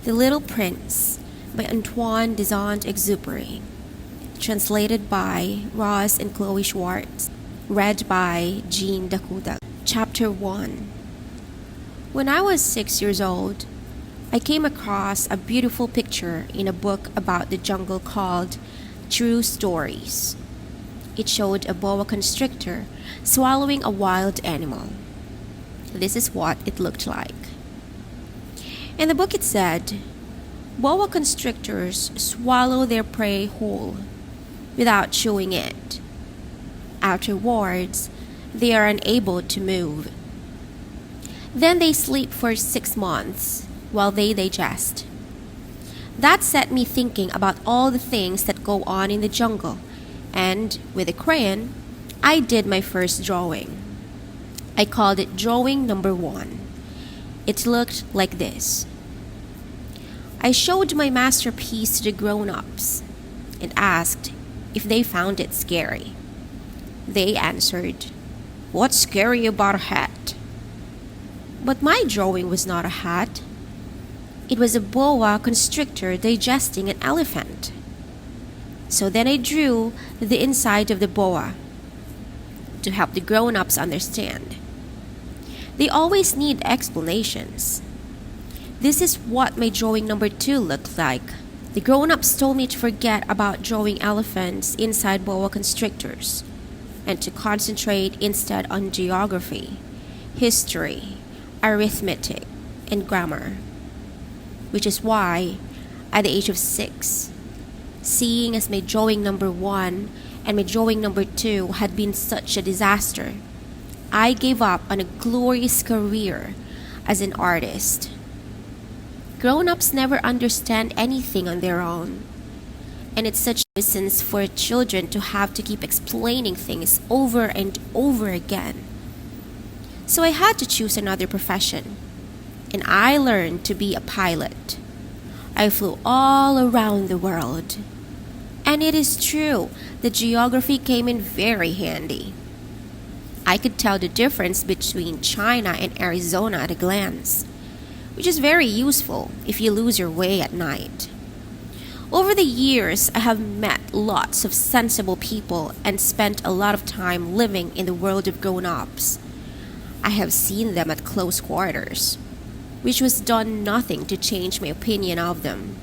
The Little Prince by Antoine De Saint-Exupéry. Translated by Ross and Chloe Schwartz. Read by JEANsomniacs. Chapter 1. When I was 6 years old, I came across a beautiful picture in a book about the jungle called True Stories. It showed a boa constrictor swallowing a wild animal. This is what it looked like. In the book it said, boa constrictors swallow their prey whole, without chewing it. Afterwards, they are unable to move. Then they sleep for 6 months while they digest. That set me thinking about all the things that go on in the jungle, and with a crayon, I did my first drawing. I called it drawing number 1. It looked like this. I showed my masterpiece to the grown-ups and asked if they found it scary. They answered, "What's scary about a hat?" But my drawing was not a hat. It was a boa constrictor digesting an elephant. So then I drew the inside of the boa to help the grown-ups understand. They always need explanations. This is what my drawing number 2 looked like. The grown-ups told me to forget about drawing elephants inside boa constrictors and to concentrate instead on geography, history, arithmetic, and grammar. Which is why, at the age of 6, seeing as my drawing number 1 and my drawing number 2 had been such a disaster, I gave up on a glorious career as an artist. Grown-ups never understand anything on their own, and it's such a nuisance for children to have to keep explaining things over and over again. So I had to choose another profession, and I learned to be a pilot. I flew all around the world, and it is true that geography came in very handy. I could tell the difference between China and Arizona at a glance, which is very useful if you lose your way at night. Over the years, I have met lots of sensible people and spent a lot of time living in the world of grown-ups. I have seen them at close quarters, which was done nothing to change my opinion of them.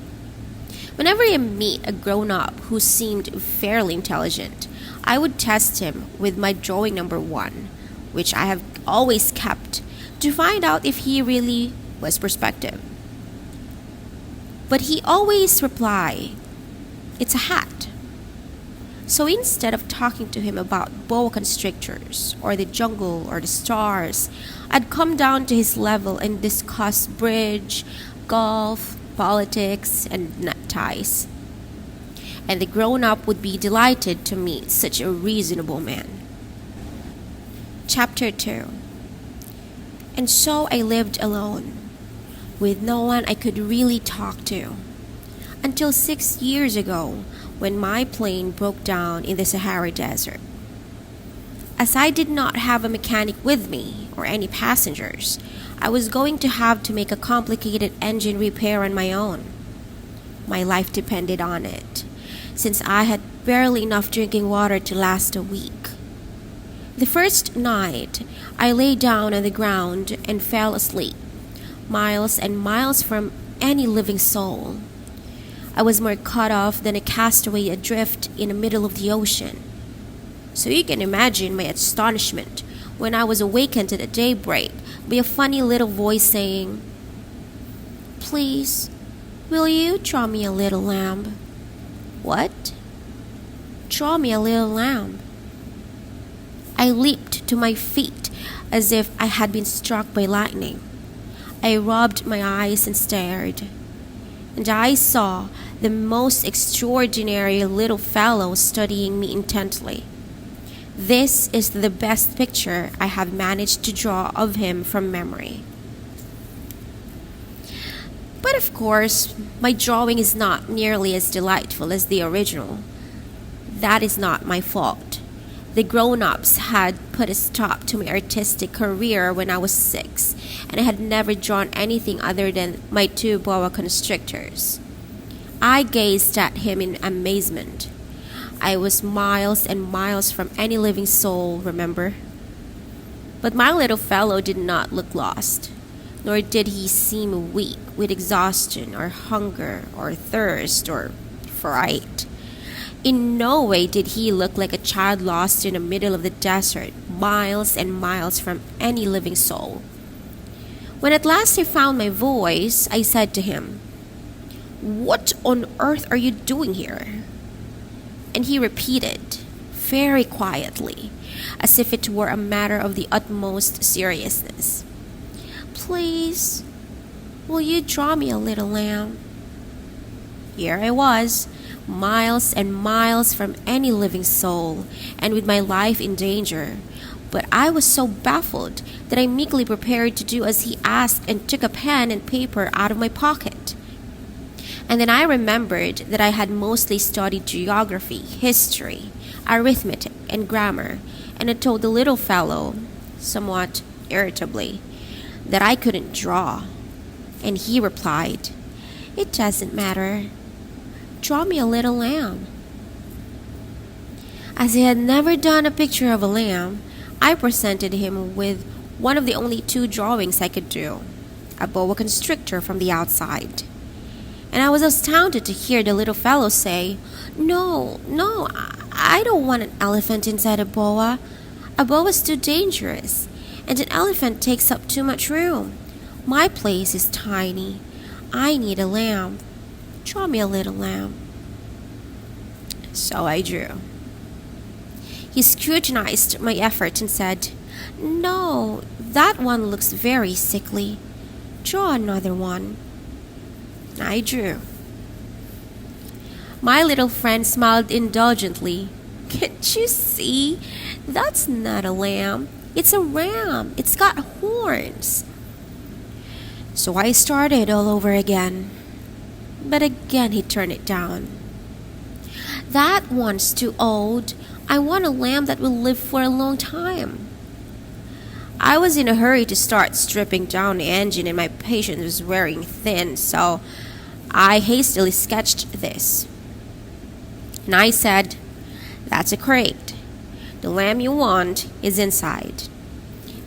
Whenever I meet a grown-up who seemed fairly intelligent, I would test him with my drawing number 1, which I have always kept, to find out if he really was perspective. But he always replied, "It's a hat." So instead of talking to him about boa constrictors or the jungle or the stars, I'd come down to his level and discuss bridge, golf, politics, and neckties. And the grown-up would be delighted to meet such a reasonable man. Chapter 2. And so I lived alone, with no one I could really talk to, until 6 years ago when my plane broke down in the Sahara Desert. As I did not have a mechanic with me or any passengers, I was going to have to make a complicated engine repair on my own. My life depended on it, since I had barely enough drinking water to last a week. The first night, I lay down on the ground and fell asleep, miles and miles from any living soul. I was more cut off than a castaway adrift in the middle of the ocean. So you can imagine my astonishment when I was awakened at daybreak by a funny little voice saying, "Please, will you draw me a little lamb?" "What?" "Draw me a little lamb." I leaped to my feet as if I had been struck by lightning. I rubbed my eyes and stared, and I saw the most extraordinary little fellow studying me intently. This is the best picture I have managed to draw of him from memory. But of course, my drawing is not nearly as delightful as the original. That is not my fault. The grown-ups had put a stop to my artistic career when I was 6, and I had never drawn anything other than my 2 boa constrictors. I gazed at him in amazement. I was miles and miles from any living soul, remember? But my little fellow did not look lost, nor did he seem weak with exhaustion or hunger or thirst or fright. In no way did he look like a child lost in the middle of the desert, miles and miles from any living soul. When at last I found my voice, I said to him, "What on earth are you doing here?" And he repeated, very quietly, as if it were a matter of the utmost seriousness, "Please, will you draw me a little lamb?" Here I was, miles and miles from any living soul, and with my life in danger. But I was so baffled that I meekly prepared to do as he asked and took a pen and paper out of my pocket. And then I remembered that I had mostly studied geography, history, arithmetic, and grammar, and I told the little fellow, somewhat irritably, that I couldn't draw. And he replied, "It doesn't matter. Draw me a little lamb." As he had never done a picture of a lamb, I presented him with one of the only 2 drawings I could do, a boa constrictor from the outside. And I was astounded to hear the little fellow say, No, I don't want an elephant inside a boa. A boa's too dangerous, and an elephant takes up too much room. My place is tiny. I need a lamb. Draw me a little lamb." So I drew. He scrutinized my effort and said, "No, that one looks very sickly. Draw another one." I drew. My little friend smiled indulgently. "Can't you see? That's not a lamb. It's a ram. It's got horns." So I started all over again. But again he turned it down. "That one's too old. I want a lamb that will live for a long time." I was in a hurry to start stripping down the engine, and my patience was wearing thin, so I hastily sketched this. And I said, "That's a crate. The lamb you want is inside."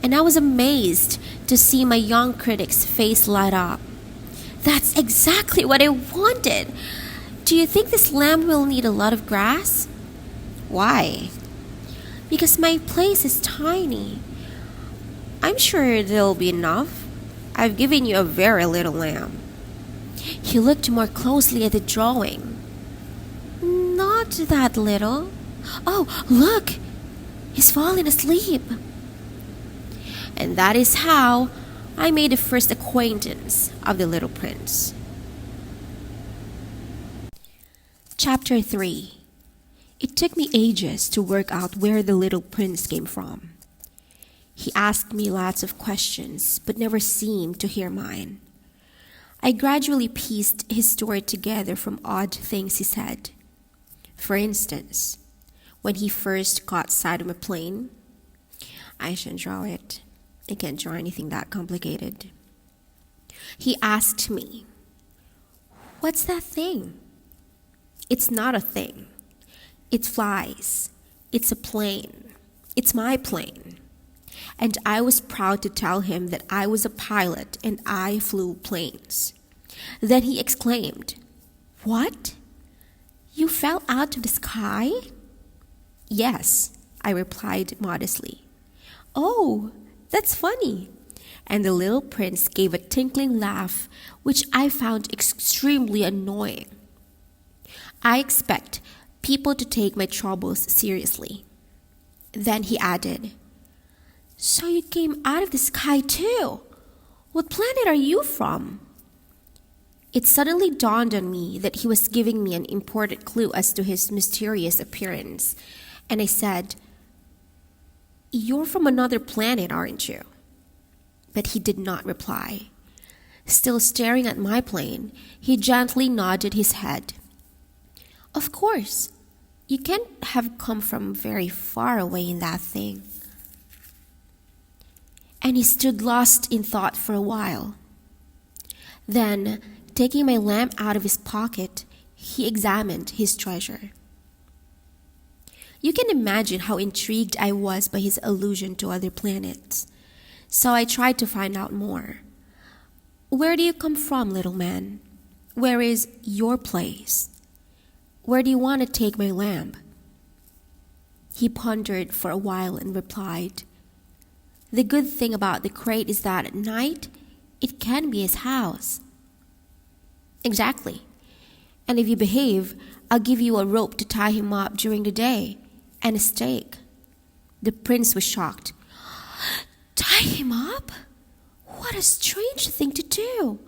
And I was amazed to see my young critic's face light up. "That's exactly what I wanted. Do you think this lamb will need a lot of grass?" "Why?" "Because my place is tiny. I'm sure there'll be enough. I've given you a very little lamb." He looked more closely at the drawing. "Not that little. Oh, look! He's fallen asleep." And that is how I made the first acquaintance of the little prince. Chapter 3. It took me ages to work out where the little prince came from. He asked me lots of questions, but never seemed to hear mine. I gradually pieced his story together from odd things he said. For instance, when he first caught sight of a plane, "I shouldn't draw it. I can't draw anything that complicated." He asked me, "What's that thing?" "It's not a thing. It flies. It's a plane. It's my plane." And I was proud to tell him that I was a pilot and I flew planes. Then he exclaimed, "What? You fell out of the sky?" "Yes," I replied modestly. "Oh, that's funny." And the little prince gave a tinkling laugh, which I found extremely annoying. I expect people to take my troubles seriously. Then he added, "So you came out of the sky too? What planet are you from?" It suddenly dawned on me that he was giving me an important clue as to his mysterious appearance, and I said, "You're from another planet, aren't you?" But he did not reply. Still staring at my plane, he gently nodded his head. "Of course. You can't have come from very far away in that thing. And he stood lost in thought for a while. Then, taking my lamp out of his pocket, he examined his treasure. You can imagine how intrigued I was by his allusion to other planets. So I tried to find out more. Where do you come from, little man? Where is your place? Where do you want to take my lamp? He pondered for a while and replied, The good thing about the crate is that at night, it can be his house. Exactly. And if you behave, I'll give you a rope to tie him up during the day, and a stake. The prince was shocked. Tie him up? What a strange thing to do.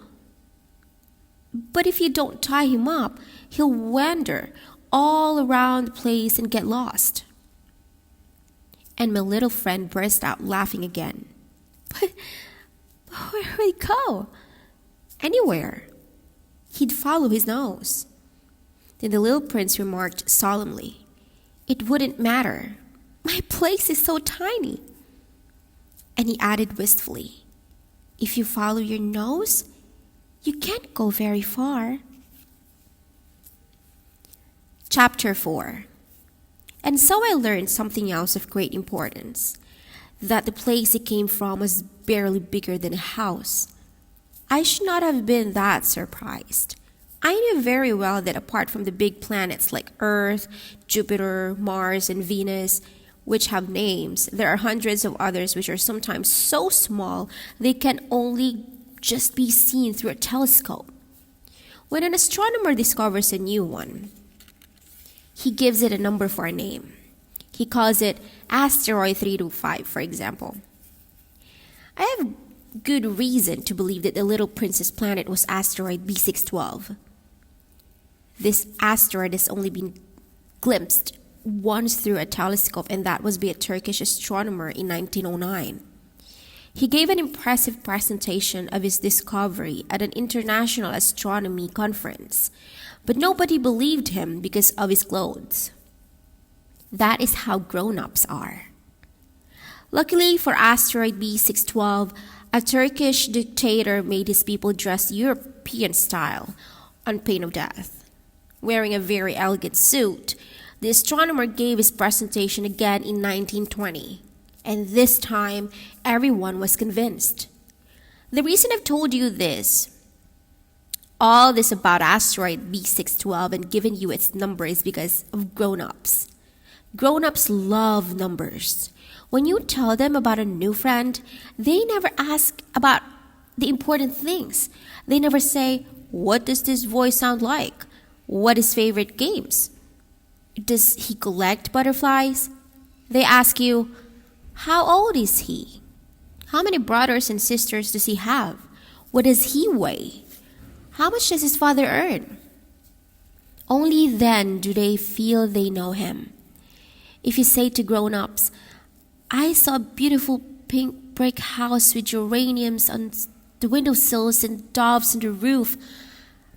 But if you don't tie him up, he'll wander all around the place and get lost. And my little friend burst out laughing again. But where would he go? Anywhere. He'd follow his nose. Then the little prince remarked solemnly, It wouldn't matter. My place is so tiny. And he added wistfully, If you follow your nose, you can't go very far. Chapter 4. And so I learned something else of great importance, that the place he came from was barely bigger than a house. I should not have been that surprised. I knew very well that apart from the big planets like Earth, Jupiter, Mars, and Venus, which have names, there are hundreds of others which are sometimes so small they can only just be seen through a telescope. When an astronomer discovers a new one, he gives it a number for a name. He calls it Asteroid 325, for example. I have good reason to believe that the little prince's planet was asteroid B612. This asteroid has only been glimpsed once through a telescope, and that was by a Turkish astronomer in 1909. He gave an impressive presentation of his discovery at an international astronomy conference, but nobody believed him because of his clothes. That is how grown-ups are. Luckily for asteroid B612, a Turkish dictator made his people dress European style on pain of death. Wearing a very elegant suit, the astronomer gave his presentation again in 1920, and this time everyone was convinced. The reason I've told you all this about asteroid B612 and given you its number is because of grown-ups. Grown-ups love numbers. When you tell them about a new friend, they never ask about the important things. They never say, what does this voice sound like? What is favorite games? Does he collect butterflies? They ask you, how old is he? How many brothers and sisters does he have? What does he weigh? How much does his father earn? Only then do they feel they know him. If you say to grown-ups, I saw a beautiful pink brick house with geraniums on the windowsills and doves on the roof,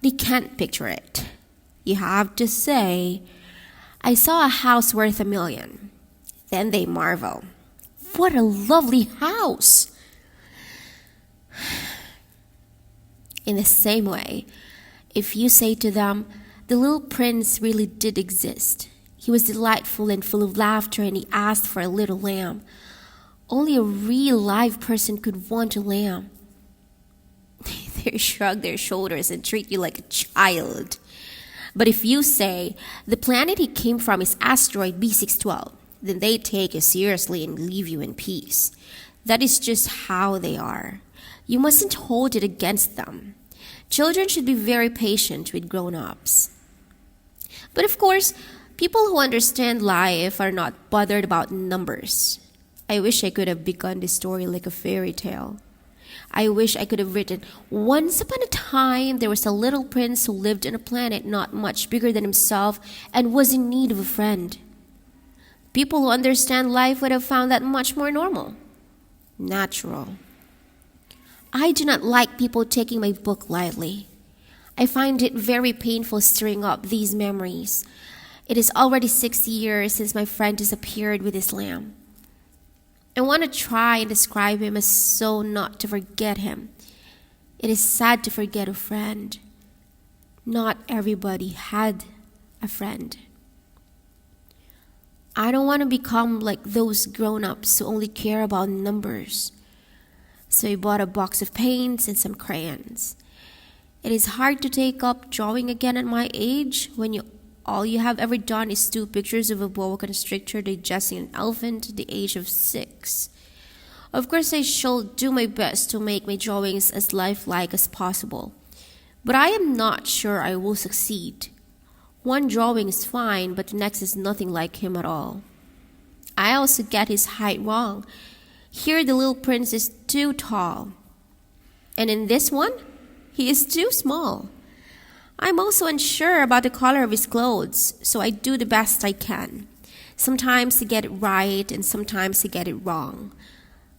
they can't picture it. You have to say, I saw a house worth $1 million. Then they marvel. What a lovely house! In the same way, if you say to them, the little prince really did exist. He was delightful and full of laughter, and he asked for a little lamb. Only a real live person could want a lamb. They shrug their shoulders and treat you like a child. But if you say, the planet he came from is asteroid B612, then they take you seriously and leave you in peace. That is just how they are. You mustn't hold it against them. Children should be very patient with grown-ups. But of course, people who understand life are not bothered about numbers. I wish I could have begun this story like a fairy tale. I wish I could have written, once upon a time there was a little prince who lived on a planet not much bigger than himself and was in need of a friend. People who understand life would have found that much more normal, natural. I do not like people taking my book lightly. I find it very painful stirring up these memories. It is already 6 years since my friend disappeared with his lamb. I want to try and describe him as so not to forget him. It is sad to forget a friend. Not everybody had a friend. I don't want to become like those grown-ups who only care about numbers. So I bought a box of paints and some crayons. It is hard to take up drawing again at my age when all you have ever done is 2 pictures of a boa constrictor digesting an elephant at the age of 6. Of course, I shall do my best to make my drawings as lifelike as possible, but I am not sure I will succeed. One drawing is fine, but the next is nothing like him at all. I also get his height wrong. Here the little prince is too tall, and in this one, he is too small. I'm also unsure about the color of his clothes, so I do the best I can. Sometimes I get it right, and sometimes I get it wrong.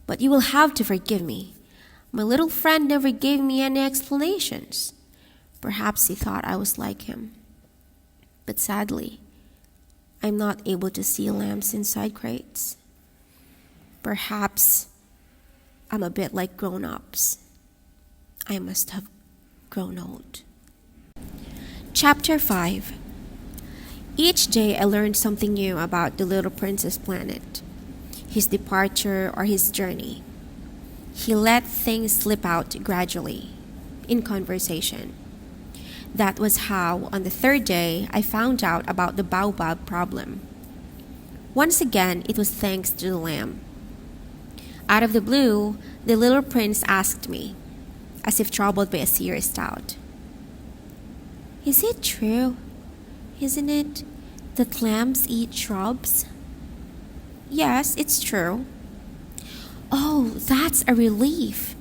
But you will have to forgive me. My little friend never gave me any explanations. Perhaps he thought I was like him. But sadly, I'm not able to see lambs inside crates. Perhaps I'm a bit like grown-ups. I must have grown old. Chapter 5. Each day I learned something new about the little prince's planet, his departure or his journey. He let things slip out gradually, in conversation. That was how, on the 3rd day, I found out about the baobab problem. Once again, it was thanks to the lamb. Out of the blue, the little prince asked me, as if troubled by a serious doubt, "Is it true, isn't it, that lambs eat shrubs?" "Yes, it's true." "Oh, that's a relief."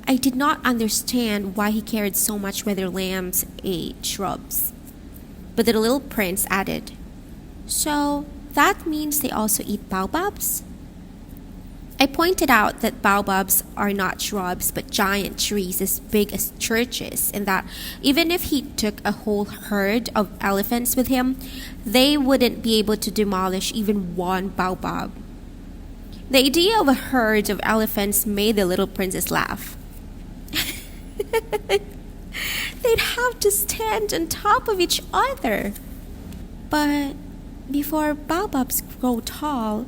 I did not understand why he cared so much whether lambs ate shrubs. But the little prince added, "So that means they also eat baobabs?" I pointed out that baobabs are not shrubs but giant trees as big as churches, and that even if he took a whole herd of elephants with him, they wouldn't be able to demolish even one baobab. The idea of a herd of elephants made the little princess laugh. They'd have to stand on top of each other. But before baobabs grow tall,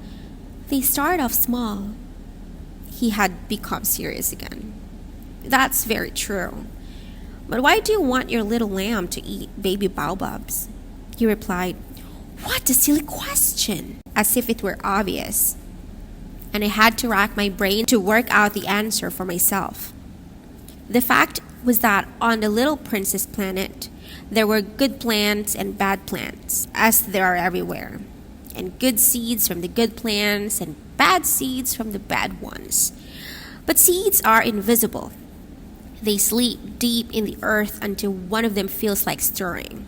they start off small. He had become serious again. "That's very true. But why do you want your little lamb to eat baby baobabs?" He replied, "What a silly question!" as if it were obvious. And I had to rack my brain to work out the answer for myself. The fact was that on the little prince's planet, there were good plants and bad plants, as there are everywhere, and good seeds from the good plants and bad seeds from the bad ones. But seeds are invisible. They sleep deep in the earth until one of them feels like stirring.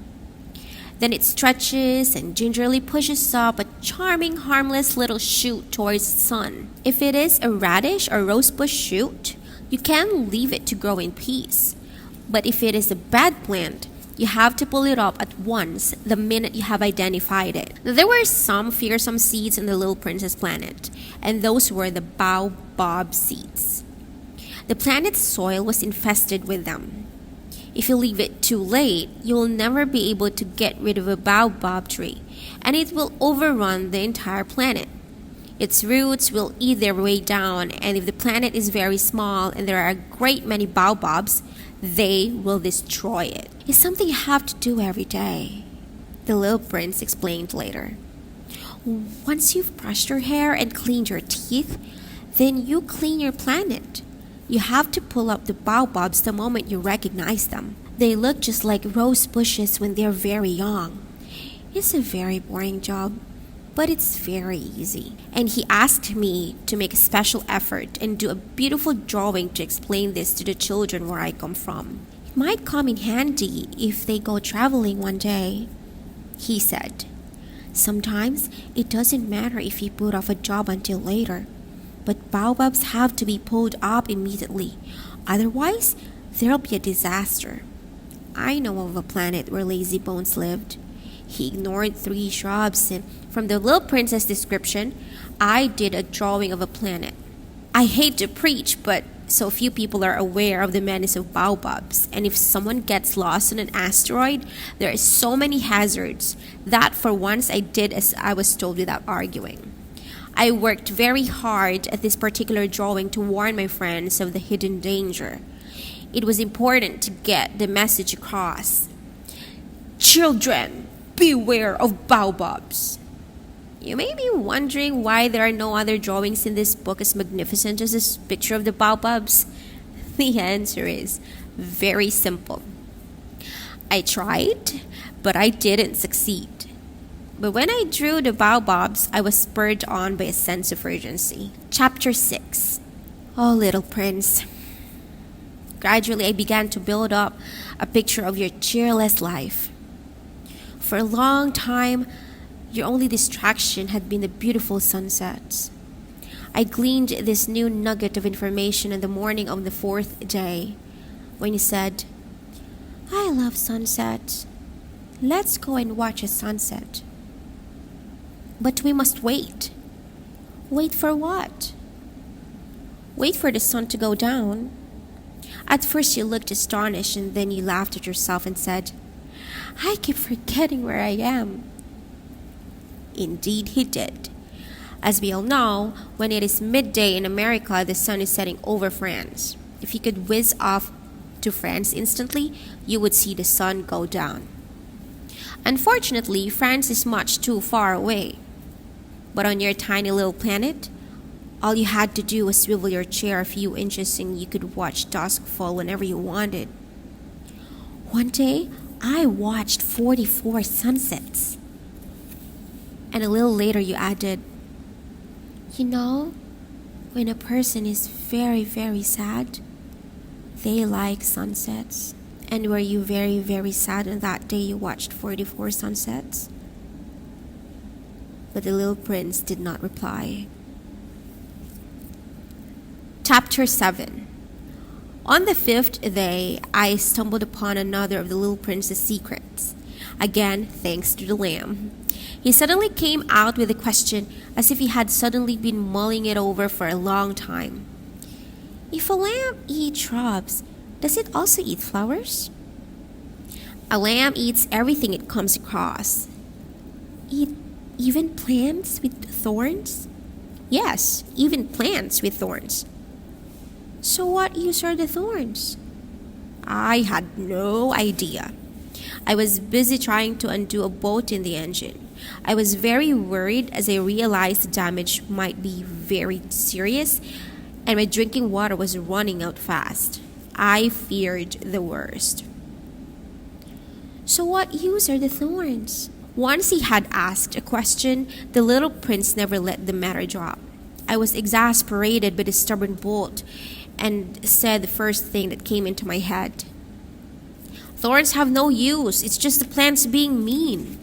Then it stretches and gingerly pushes up a charming, harmless little shoot towards the sun. If it is a radish or rosebush shoot, you can leave it to grow in peace. But if it is a bad plant, you have to pull it up at once the minute you have identified it. There were some fearsome seeds on the little prince's planet, and those were the baobab seeds. The planet's soil was infested with them. If you leave it too late, you will never be able to get rid of a baobab tree, and it will overrun the entire planet. Its roots will eat their way down, and if the planet is very small and there are a great many baobabs, they will destroy it. It's something you have to do every day, the little prince explained later. Once you've brushed your hair and cleaned your teeth, then you clean your planet. You have to pull up the baobabs the moment you recognize them. They look just like rose bushes when they're very young. It's a very boring job, but it's very easy. And he asked me to make a special effort and do a beautiful drawing to explain this to the children where I come from. It might come in handy if they go traveling one day, he said. Sometimes it doesn't matter if you put off a job until later, but baobabs have to be pulled up immediately. Otherwise, there'll be a disaster. I know of a planet where lazy bones lived. He ignored three shrubs, and from the little princess description, I did a drawing of a planet. I hate to preach, but so few people are aware of the menace of baobabs, and if someone gets lost on an asteroid, there are so many hazards that for once I did as I was told without arguing. I worked very hard at this particular drawing to warn my friends of the hidden danger. It was important to get the message across. Children, beware of baobabs. You may be wondering why there are no other drawings in this book as magnificent as this picture of the baobabs. The answer is very simple. I tried, but I didn't succeed. But when I drew the baobabs, I was spurred on by a sense of urgency. Chapter 6. Oh, little prince. Gradually, I began to build up a picture of your cheerless life. For a long time, your only distraction had been the beautiful sunsets. I gleaned this new nugget of information on the morning of the fourth day, when you said, I love sunsets. Let's go and watch a sunset. But we must wait. Wait for what? Wait for the sun to go down. At first you looked astonished, and then you laughed at yourself and said, I keep forgetting where I am. Indeed he did. As we all know, when it is midday in America, the sun is setting over France. If you could whiz off to France instantly, you would see the sun go down. Unfortunately, France is much too far away. But on your tiny little planet, all you had to do was swivel your chair a few inches and you could watch dusk fall whenever you wanted. One day, I watched 44 sunsets. And a little later you added, you know, when a person is very, very sad, they like sunsets. And were you very, very sad on that day you watched 44 sunsets? But the little prince did not reply. Chapter 7. On the fifth day, I stumbled upon another of the little prince's secrets. Again, thanks to the lamb. He suddenly came out with a question as if he had suddenly been mulling it over for a long time. If a lamb eats shrubs, does it also eat flowers? A lamb eats everything it comes across. Even plants with thorns? Yes, even plants with thorns. So what use are the thorns? I had no idea. I was busy trying to undo a bolt in the engine. I was very worried as I realized the damage might be very serious and my drinking water was running out fast. I feared the worst. So what use are the thorns? Once he had asked a question, the little prince never let the matter drop. I was exasperated by the stubborn bolt and said the first thing that came into my head. Thorns have no use. It's just the plants being mean.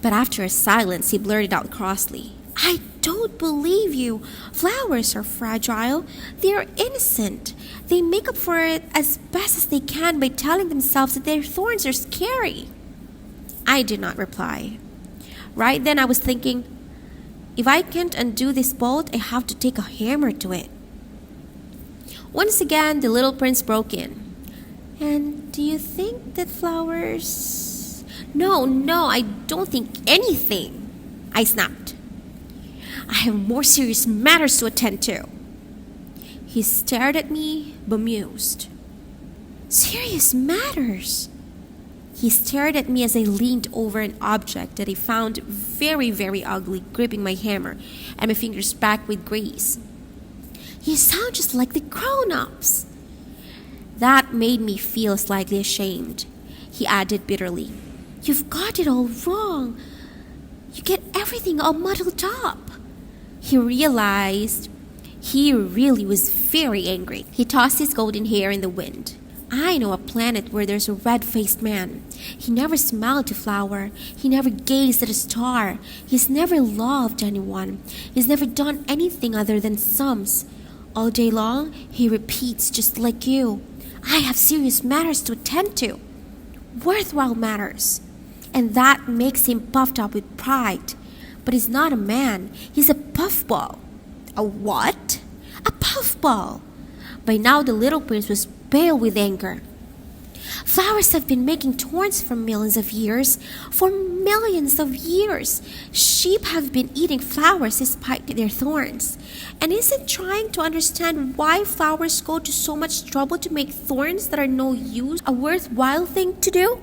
But after a silence, he blurted out crossly, I don't believe you. Flowers are fragile. They are innocent. They make up for it as best as they can by telling themselves that their thorns are scary. I did not reply. Right then I was thinking, if I can't undo this bolt, I have to take a hammer to it. Once again, the little prince broke in. And do you think that flowers... No, I don't think anything, I snapped. I have more serious matters to attend to. He stared at me, bemused. Serious matters? He stared at me as I leaned over an object that I found very, very ugly, gripping my hammer and my fingers back with grease. You sound just like the grown-ups. That made me feel slightly ashamed. He added bitterly, You've got it all wrong. You get everything all muddled up. He realized he really was very angry. He tossed his golden hair in the wind. I know a planet where there's a red-faced man. He never smiled to flower. He never gazed at a star. He's never loved anyone. He's never done anything other than sums. All day long, he repeats just like you. I have serious matters to attend to. Worthwhile matters. and that makes him puffed up with pride. But he's not a man. He's a puffball. A what? A puffball. By now the little prince was pale with anger. Flowers have been making thorns for millions of years. For millions of years. Sheep have been eating flowers despite their thorns. And isn't trying to understand why flowers go to so much trouble to make thorns that are no use a worthwhile thing to do?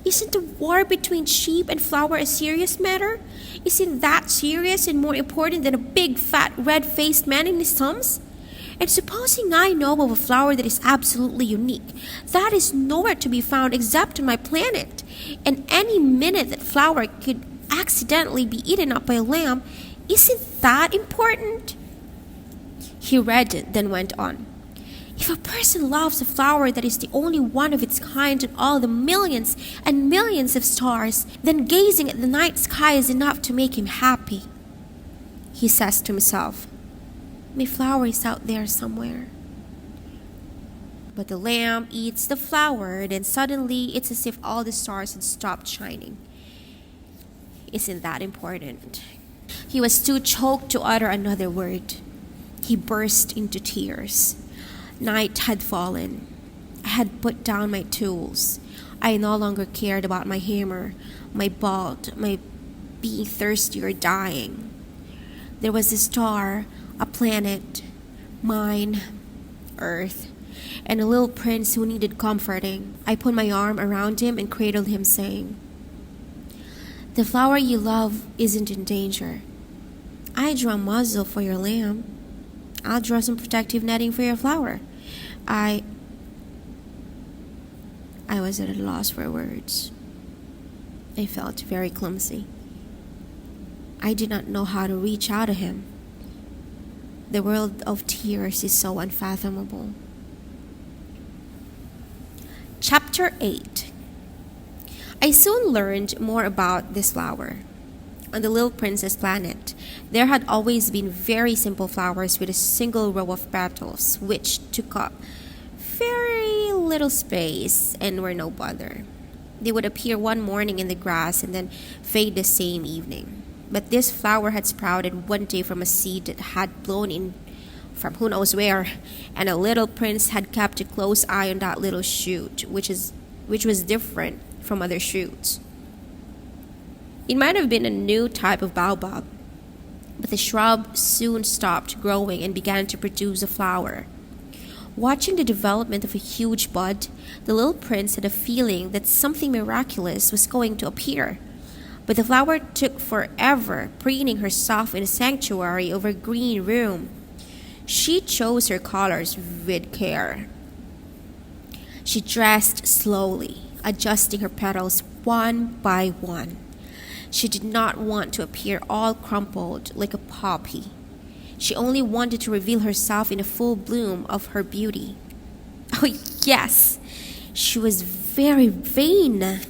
Isn't the war between sheep and flower a serious matter? Isn't that serious and more important than a big, fat, red-faced man in his thumbs? And supposing I know of a flower that is absolutely unique, that is nowhere to be found except on my planet, and any minute that flower could accidentally be eaten up by a lamb, isn't that important? He read it, then went on. If a person loves a flower that is the only one of its kind in all the millions and millions of stars, then gazing at the night sky is enough to make him happy. He says to himself, my flower is out there somewhere. But the lamb eats the flower, then suddenly it's as if all the stars had stopped shining. Isn't that important? He was too choked to utter another word. He burst into tears. Night had fallen. I had put down my tools. I no longer cared about my hammer, my bolt, my being thirsty or dying. There was a star, a planet, mine, Earth, and a little prince who needed comforting. I put my arm around him and cradled him, saying, the flower you love isn't in danger. I draw a muzzle for your lamb. I'll draw some protective netting for your flower. I was at a loss for words. I felt very clumsy. I did not know how to reach out to him. The world of tears is so unfathomable. Chapter 8. I soon learned more about this flower. On the little prince's planet, there had always been very simple flowers with a single row of petals, which took up very little space and were no bother. They would appear one morning in the grass and then fade the same evening. But this flower had sprouted one day from a seed that had blown in from who knows where, and a little prince had kept a close eye on that little shoot, which was different from other shoots. It might have been a new type of baobab, but the shrub soon stopped growing and began to produce a flower. Watching the development of a huge bud, the little prince had a feeling that something miraculous was going to appear. But the flower took forever, preening herself in a sanctuary over a green room. She chose her colors with care. She dressed slowly, adjusting her petals one by one. She did not want to appear all crumpled like a poppy. She only wanted to reveal herself in the full bloom of her beauty. Oh yes, she was very vain.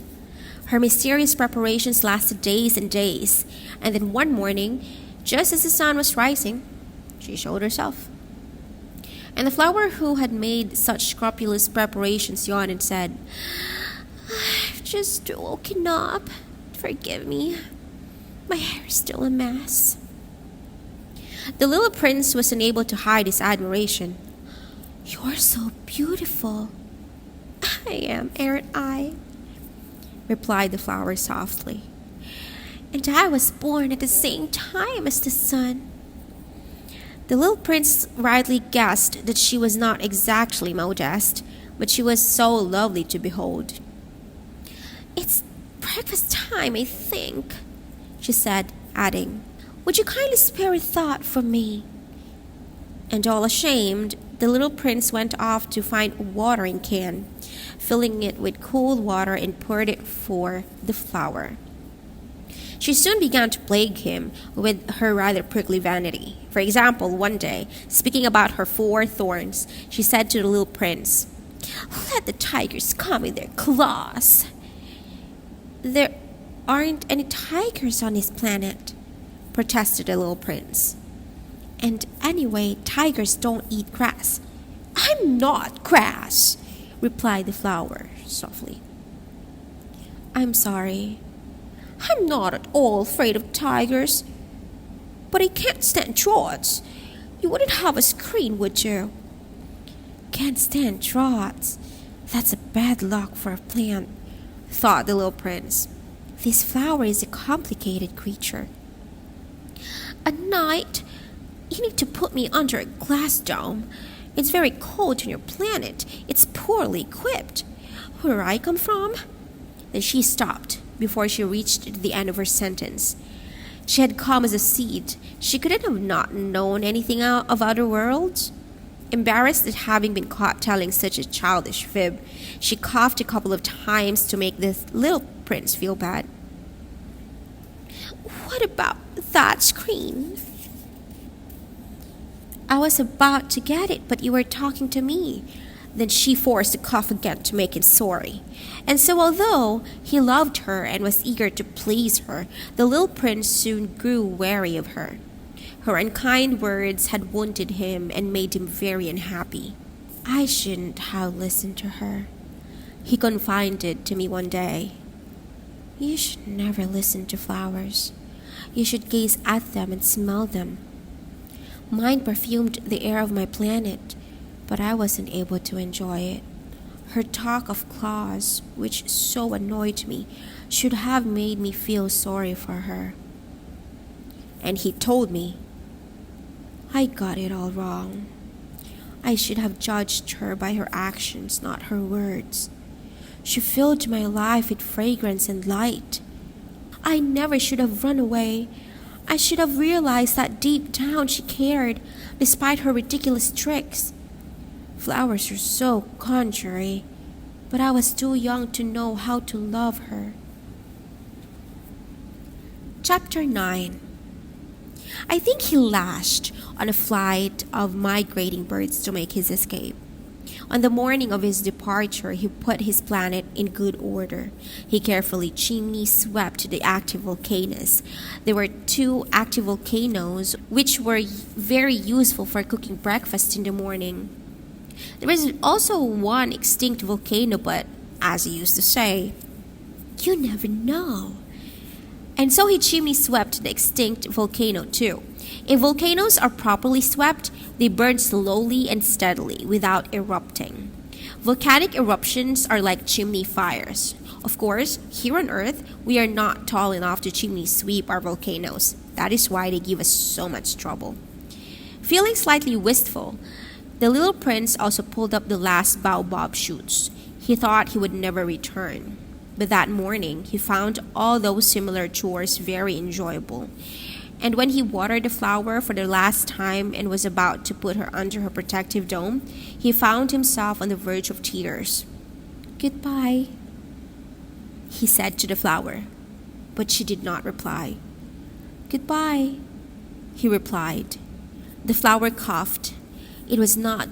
Her mysterious preparations lasted days and days, and then one morning, just as the sun was rising, she showed herself. And the flower who had made such scrupulous preparations yawned and said, I've just woken up. Forgive me. My hair is still a mess. The little prince was unable to hide his admiration. You're so beautiful. I am, aren't I? Replied the flower softly. And I was born at the same time as the sun. The little prince rightly guessed that she was not exactly modest, but she was so lovely to behold. It's breakfast time, I think, she said, adding, would you kindly spare a thought for me? And all ashamed, the little prince went off to find a watering can, filling it with cold water and poured it for the flower. She soon began to plague him with her rather prickly vanity. For example, one day, speaking about her 4 thorns, she said to the little prince, let the tigers come in their claws. There aren't any tigers on this planet, protested the little prince. And anyway, tigers don't eat grass. I'm not grass, replied the flower softly. I'm sorry, I'm not at all afraid of tigers, but I can't stand droughts. You wouldn't have a screen, would you? Can't stand droughts. That's a bad luck for a plant, thought the little prince. This flower is a complicated creature. At night, you need to put me under a glass dome. It's very cold on your planet. It's poorly equipped. Where I come from? Then she stopped before she reached the end of her sentence. She had come as a seed. She couldn't have not known anything out of other worlds. Embarrassed at having been caught telling such a childish fib, she coughed a couple of times to make the little prince feel bad. What about that screen? I was about to get it, but you were talking to me. Then she forced a cough again to make it sorry. And so although he loved her and was eager to please her, the little prince soon grew wary of her. Her unkind words had wounded him and made him very unhappy. I shouldn't have listened to her, he confided to me one day. You should never listen to flowers. You should gaze at them and smell them. Mine perfumed the air of my planet, but I wasn't able to enjoy it. Her talk of claws, which so annoyed me, should have made me feel sorry for her. And he told me, I got it all wrong. I should have judged her by her actions, not her words. She filled my life with fragrance and light. I never should have run away. I should have realized that deep down she cared, despite her ridiculous tricks. Flowers are so contrary, but I was too young to know how to love her. Chapter 9. I think he lashed on a flight of migrating birds to make his escape. On the morning of his departure, he put his planet in good order. He carefully chimney swept the active volcanoes. There were 2 active volcanoes, which were very useful for cooking breakfast in the morning. There was also 1 extinct volcano, but as he used to say, you never know. And so he chimney swept the extinct volcano too. If volcanoes are properly swept, they burn slowly and steadily without erupting. Volcanic eruptions are like chimney fires. Of course, here on Earth, we are not tall enough to chimney sweep our volcanoes. That is why they give us so much trouble. Feeling slightly wistful, the little prince also pulled up the last baobab shoots. He thought he would never return. But that morning, he found all those similar chores very enjoyable. And when he watered the flower for the last time and was about to put her under her protective dome, he found himself on the verge of tears. Goodbye, he said to the flower, but she did not reply. Goodbye, he replied. The flower coughed. It was not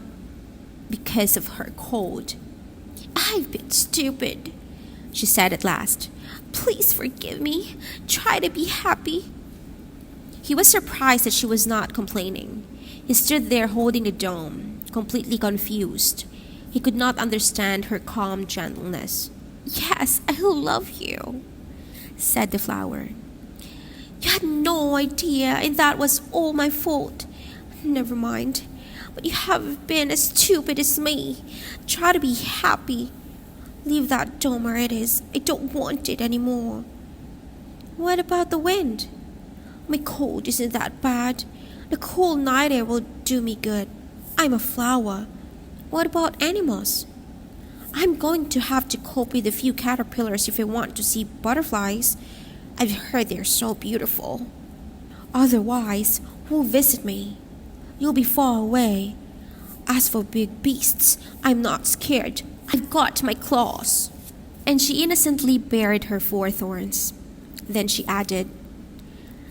because of her cold. I've been stupid, she said at last. Please forgive me. Try to be happy. He was surprised that she was not complaining. He stood there holding the dome, completely confused. He could not understand her calm gentleness. Yes, I love you, said the flower. You had no idea, and that was all my fault. Never mind. But you have been as stupid as me. Try to be happy. Leave that dome where it is. I don't want it anymore. What about the wind? My cold isn't that bad. The cool night air will do me good. I'm a flower. What about animals? I'm going to have to cope with a few caterpillars if I want to see butterflies. I've heard they're so beautiful. Otherwise, who'll visit me? You'll be far away. As for big beasts, I'm not scared. I've got my claws. And she innocently bared her 4 thorns. Then she added,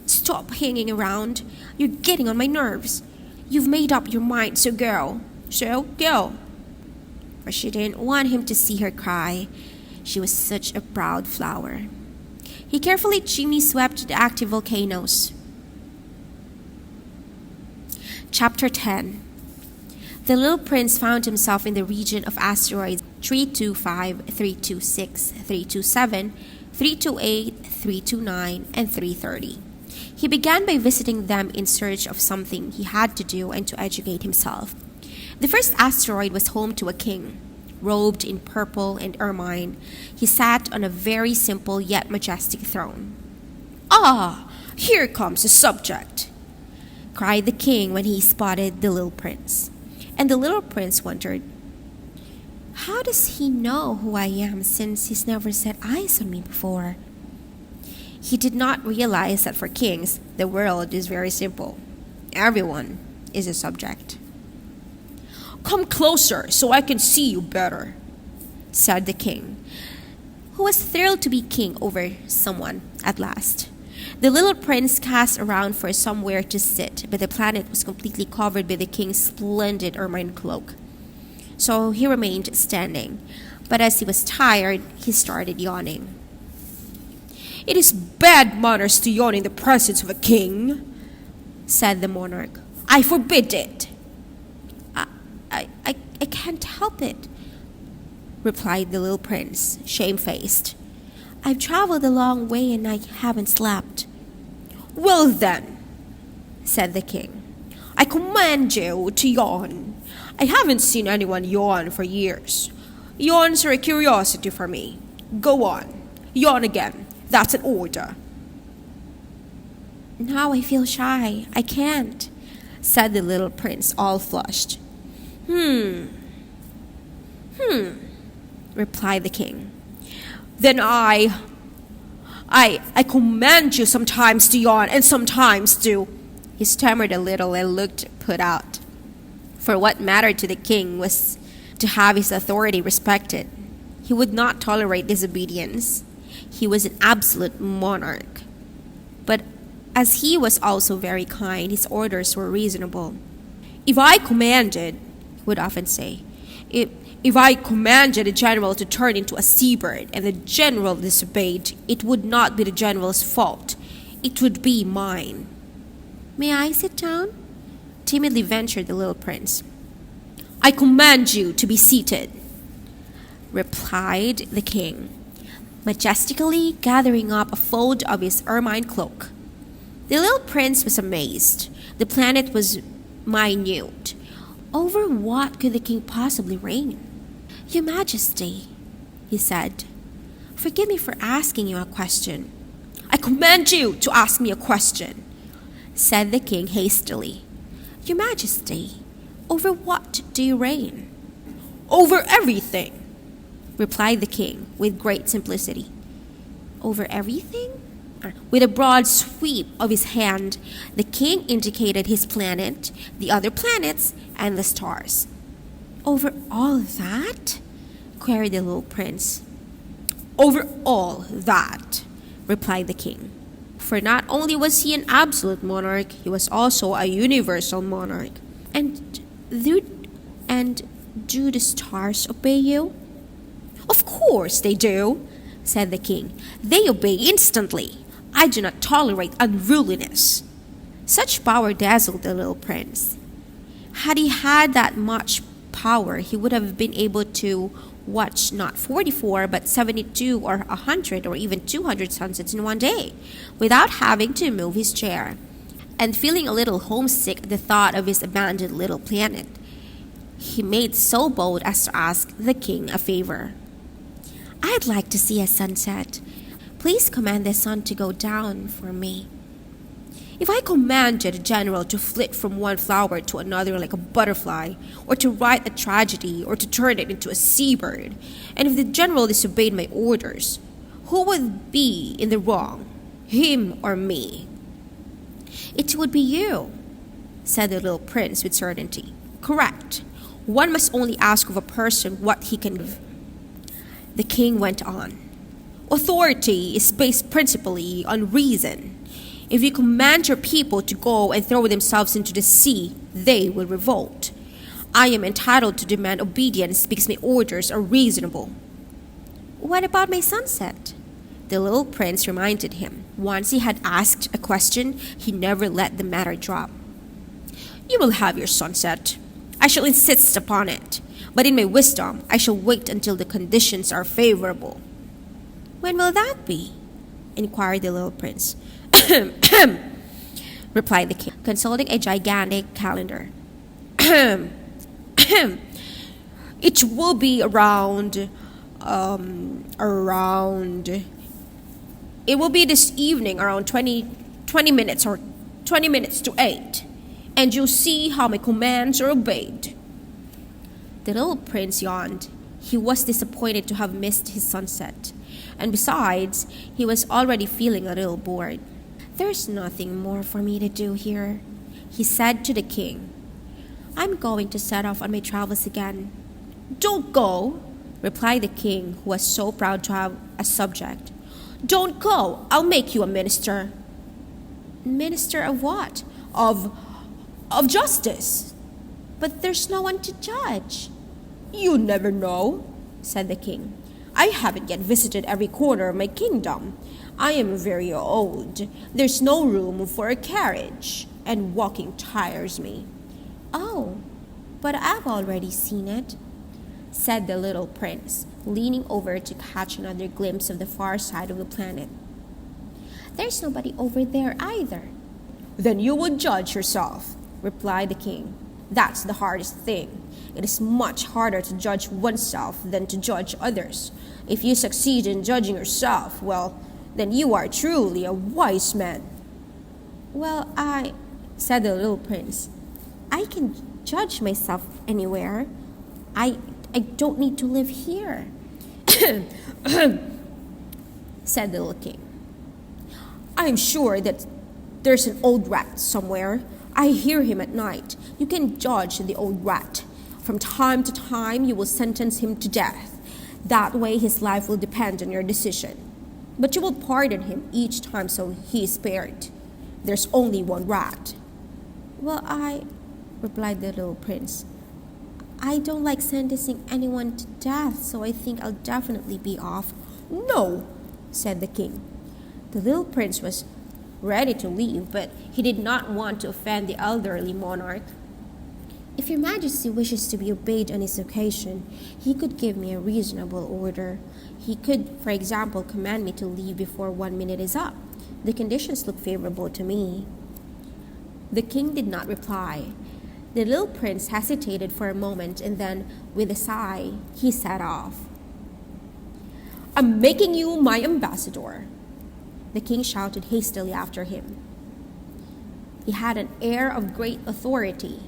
Stop hanging around. You're getting on my nerves. You've made up your mind, so go. So go. For she didn't want him to see her cry. She was such a proud flower. He carefully chimney swept the active volcanoes. Chapter 10. The little prince found himself in the region of asteroids 325, 326, 327, 328, 329, and 330. He began by visiting them in search of something he had to do and to educate himself. The first asteroid was home to a king. Robed in purple and ermine, he sat on a very simple yet majestic throne. "Ah, here comes a subject!" cried the king when he spotted the little prince. And the little prince wondered, "How does he know who I am since he's never set eyes on me before?" He did not realize that for kings, the world is very simple. Everyone is a subject. "Come closer so I can see you better," said the king, who was thrilled to be king over someone at last. The little prince cast around for somewhere to sit, but the planet was completely covered by the king's splendid ermine cloak. So he remained standing, but as he was tired, he started yawning. "It is bad manners to yawn in the presence of a king," said the monarch. "I forbid it." I can't help it," replied the little prince, shamefaced. "I've traveled a long way and I haven't slept." "Well then," said the king, "I command you to yawn. I haven't seen anyone yawn for years. Yawns are a curiosity for me. Go on, yawn again. That's an order." "Now I feel shy. I can't," said the little prince, all flushed. Replied the king. "Then I command you sometimes to yawn and sometimes to..." He stammered a little and looked put out. For what mattered to the king was to have his authority respected. He would not tolerate disobedience. He was an absolute monarch. But as he was also very kind, his orders were reasonable. "If I commanded," he would often say, if I commanded a general to turn into a seabird and the general disobeyed, it would not be the general's fault. It would be mine." "May I sit down?" timidly ventured the little prince. "I command you to be seated," replied the king, majestically gathering up a fold of his ermine cloak. The little prince was amazed. The planet was minute. Over what could the king possibly reign? "Your Majesty," he said, "forgive me for asking you a question." "I command you to ask me a question," said the king hastily. "Your Majesty, over what do you reign?" "Over everything," replied the king with great simplicity. "Over everything?" With a broad sweep of his hand, the king indicated his planet, the other planets, and the stars. "Over all that?" queried the little prince. "Over all that," replied the king. For not only was he an absolute monarch, he was also a universal monarch. And do the stars obey you?" "Of course they do," said the king. "They obey instantly. I do not tolerate unruliness." Such power dazzled the little prince. Had he had that much power, he would have been able to watch not 44 but 72 or 100 or even 200 sunsets in one day without having to move his chair. And feeling a little homesick at the thought of his abandoned little planet, he made so bold as to ask the king a favor. "I'd like to see a sunset. Please command the sun to go down for me." "If I commanded a general to flit from one flower to another like a butterfly, or to write a tragedy, or to turn it into a seabird, and if the general disobeyed my orders, who would be in the wrong, him or me?" "It would be you," said the little prince with certainty. "Correct. One must only ask of a person what he can give." The king went on. "Authority is based principally on reason. If you command your people to go and throw themselves into the sea, they will revolt. I am entitled to demand obedience because my orders are reasonable." "What about my sunset?" the little prince reminded him. Once he had asked a question, he never let the matter drop. "You will have your sunset. I shall insist upon it. But in my wisdom, I shall wait until the conditions are favorable." "When will that be?" inquired the little prince. Replied the king, consulting a gigantic calendar. It will be around. It will be this evening around 20 minutes or 20 minutes to 8. And you'll see how my commands are obeyed. The little prince yawned. He was disappointed to have missed his sunset. And besides, he was already feeling a little bored. There's nothing more for me to do here, he said to the king. I'm going to set off on my travels again. Don't go, replied the king, who was so proud to have a subject. Don't go. I'll make you a minister. Minister of what? Of justice. But there's no one to judge. You never know, said the king. I haven't yet visited every corner of my kingdom. I am very old. There's no room for a carriage, and walking tires me. Oh, but I've already seen it, said the little prince, leaning over to catch another glimpse of the far side of the planet. There's nobody over there either. Then you would judge yourself, replied the king. That's the hardest thing. It is much harder to judge oneself than to judge others. If you succeed in judging yourself, well, then you are truly a wise man. Well, said the little prince, I can judge myself anywhere. I don't need to live here, said the little king. I'm sure that there's an old rat somewhere. I hear him at night. You can judge the old rat. From time to time, you will sentence him to death. That way, his life will depend on your decision. But you will pardon him each time so he is spared. There's only one rat. Well, replied the little prince, I don't like sentencing anyone to death, so I think I'll definitely be off. No, said the king. The little prince was ready to leave, but he did not want to offend the elderly monarch. If your majesty wishes to be obeyed on this occasion, he could give me a reasonable order. He could, for example, command me to leave before 1 minute is up. The conditions look favorable to me. The king did not reply. The little prince hesitated for a moment, and then, with a sigh, he set off. I'm making you my ambassador, the king shouted hastily after him. He had an air of great authority.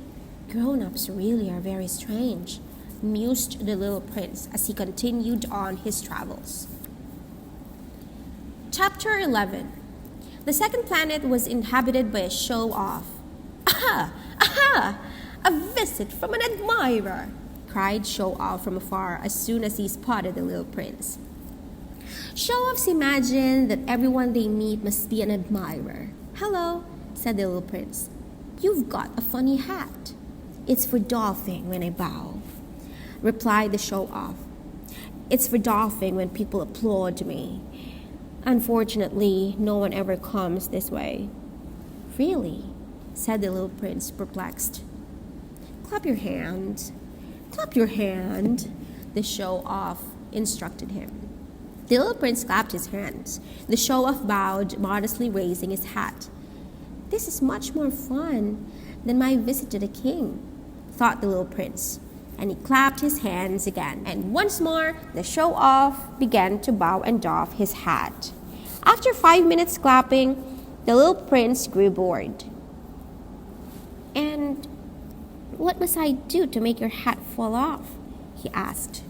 Grown-ups really are very strange, mused the little prince as he continued on his travels. Chapter 11. The second planet was inhabited by a show-off. Aha! Aha! A visit from an admirer, cried Show-Off from afar as soon as he spotted the little prince. Show-Offs imagine that everyone they meet must be an admirer. Hello, said the little prince. You've got a funny hat. It's for doffing when I bow, replied the Show-Off. It's for doffing when people applaud me. Unfortunately, no one ever comes this way. Really? Said the little prince, perplexed. Clap your hand. Clap your hand, the Show-Off instructed him. The little prince clapped his hands. The Show-Off bowed, modestly raising his hat. This is much more fun than my visit to the king, thought the little prince. And he clapped his hands again. And once more, the Show-Off began to bow and doff his hat. After 5 minutes clapping, the little prince grew bored. And what must I do to make your hat fall off? He asked.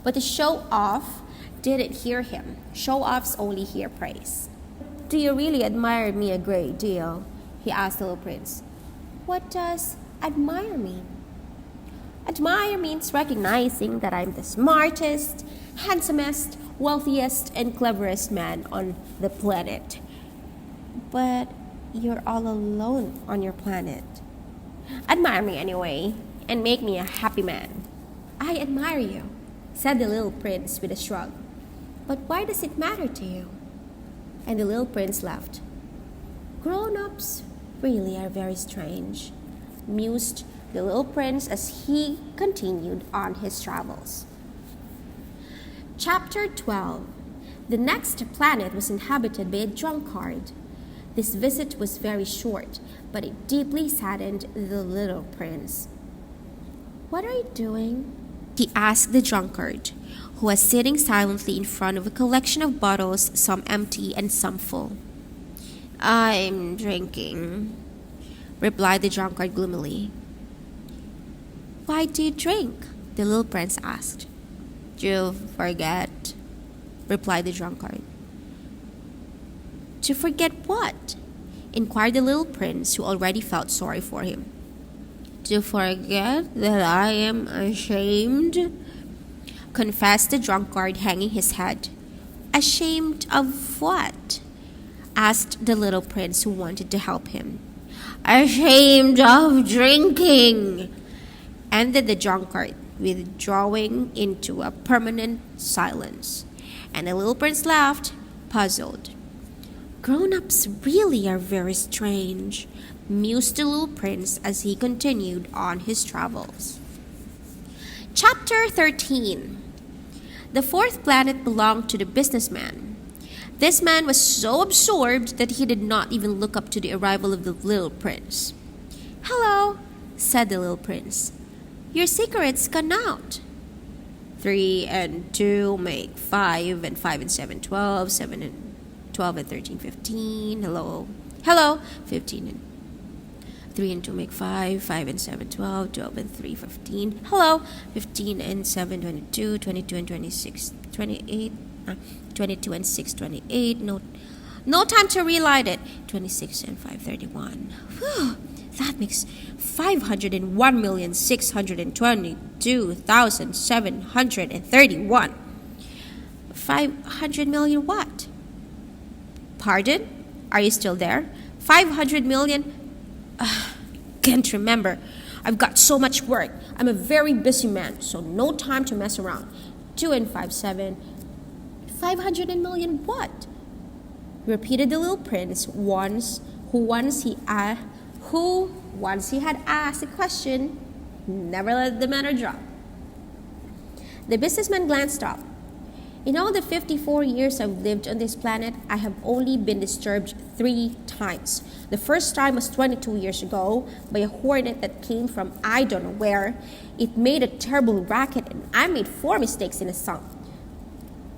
But the Show-Off didn't hear him. Show-Offs only hear praise. Do you really admire me a great deal? He asked the little prince. What does admire mean? Admire means recognizing that I'm the smartest, handsomest, wealthiest, and cleverest man on the planet. But you're all alone on your planet. Admire me anyway, and make me a happy man. I admire you, said the little prince with a shrug. But why does it matter to you? And the little prince laughed. Grown-ups really are very strange, mused the little prince as he continued on his travels. Chapter 12. The next planet was inhabited by a drunkard. This visit was very short, but it deeply saddened the little prince. "What are you doing?" he asked the drunkard, who was sitting silently in front of a collection of bottles, some empty and some full. "I'm drinking," replied the drunkard gloomily. "Why do you drink?" the little prince asked. "To forget," replied the drunkard. "To forget what?" inquired the little prince, who already felt sorry for him. "To forget that I am ashamed," confessed the drunkard, hanging his head. "Ashamed of what?" asked the little prince, who wanted to help him. "Ashamed of drinking," ended the drunkard, withdrawing into a permanent silence. And the little prince laughed, puzzled. "Grown-ups really are very strange," mused the little prince as he continued on his travels. Chapter 13. The fourth planet belonged to the businessman. This man was so absorbed that he did not even look up to the arrival of the little prince. "Hello," said the little prince. "Your cigarette's gone out." 3 and 2 make 5, and 5 and 7, 12, 7 and 12 and 13, 15. Hello. 15 and 3 and 2 make 5, 5 and 7, 12, 12 and 3, 15. Hello. 15 and 7, 22, 22 and 26, 28, 22 and 6, 28. No time to relight it. 26 and 5, 31. Whew. That makes 501,622,731. 500 million what? Pardon? Are you still there? 500 million? Can't remember. I've got so much work. I'm a very busy man, so no time to mess around. 2 and 5, 7. 500 million what? Repeated the little prince once he had asked a question, never let the matter drop. The businessman glanced up. "In all the 54 years I've lived on this planet, I have only been disturbed 3 times. The first time was 22 years ago by a hornet that came from I don't know where. It made a terrible racket and I made 4 mistakes in a song.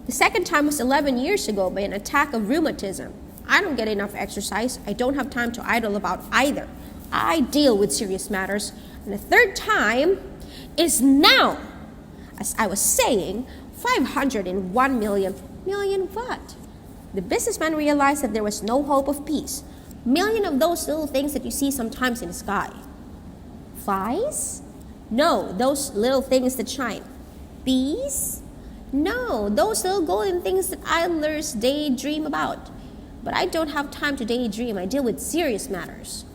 The second time was 11 years ago by an attack of rheumatism. I don't get enough exercise. I don't have time to idle about either. I deal with serious matters. And the third time is now. As I was saying, 501 million. Million what?" The businessman realized that there was no hope of peace. Million of those little things that you see sometimes in the sky. Flies? No, those little things that shine. Bees? No, those little golden things that idlers daydream about. But I don't have time to daydream. I deal with serious matters.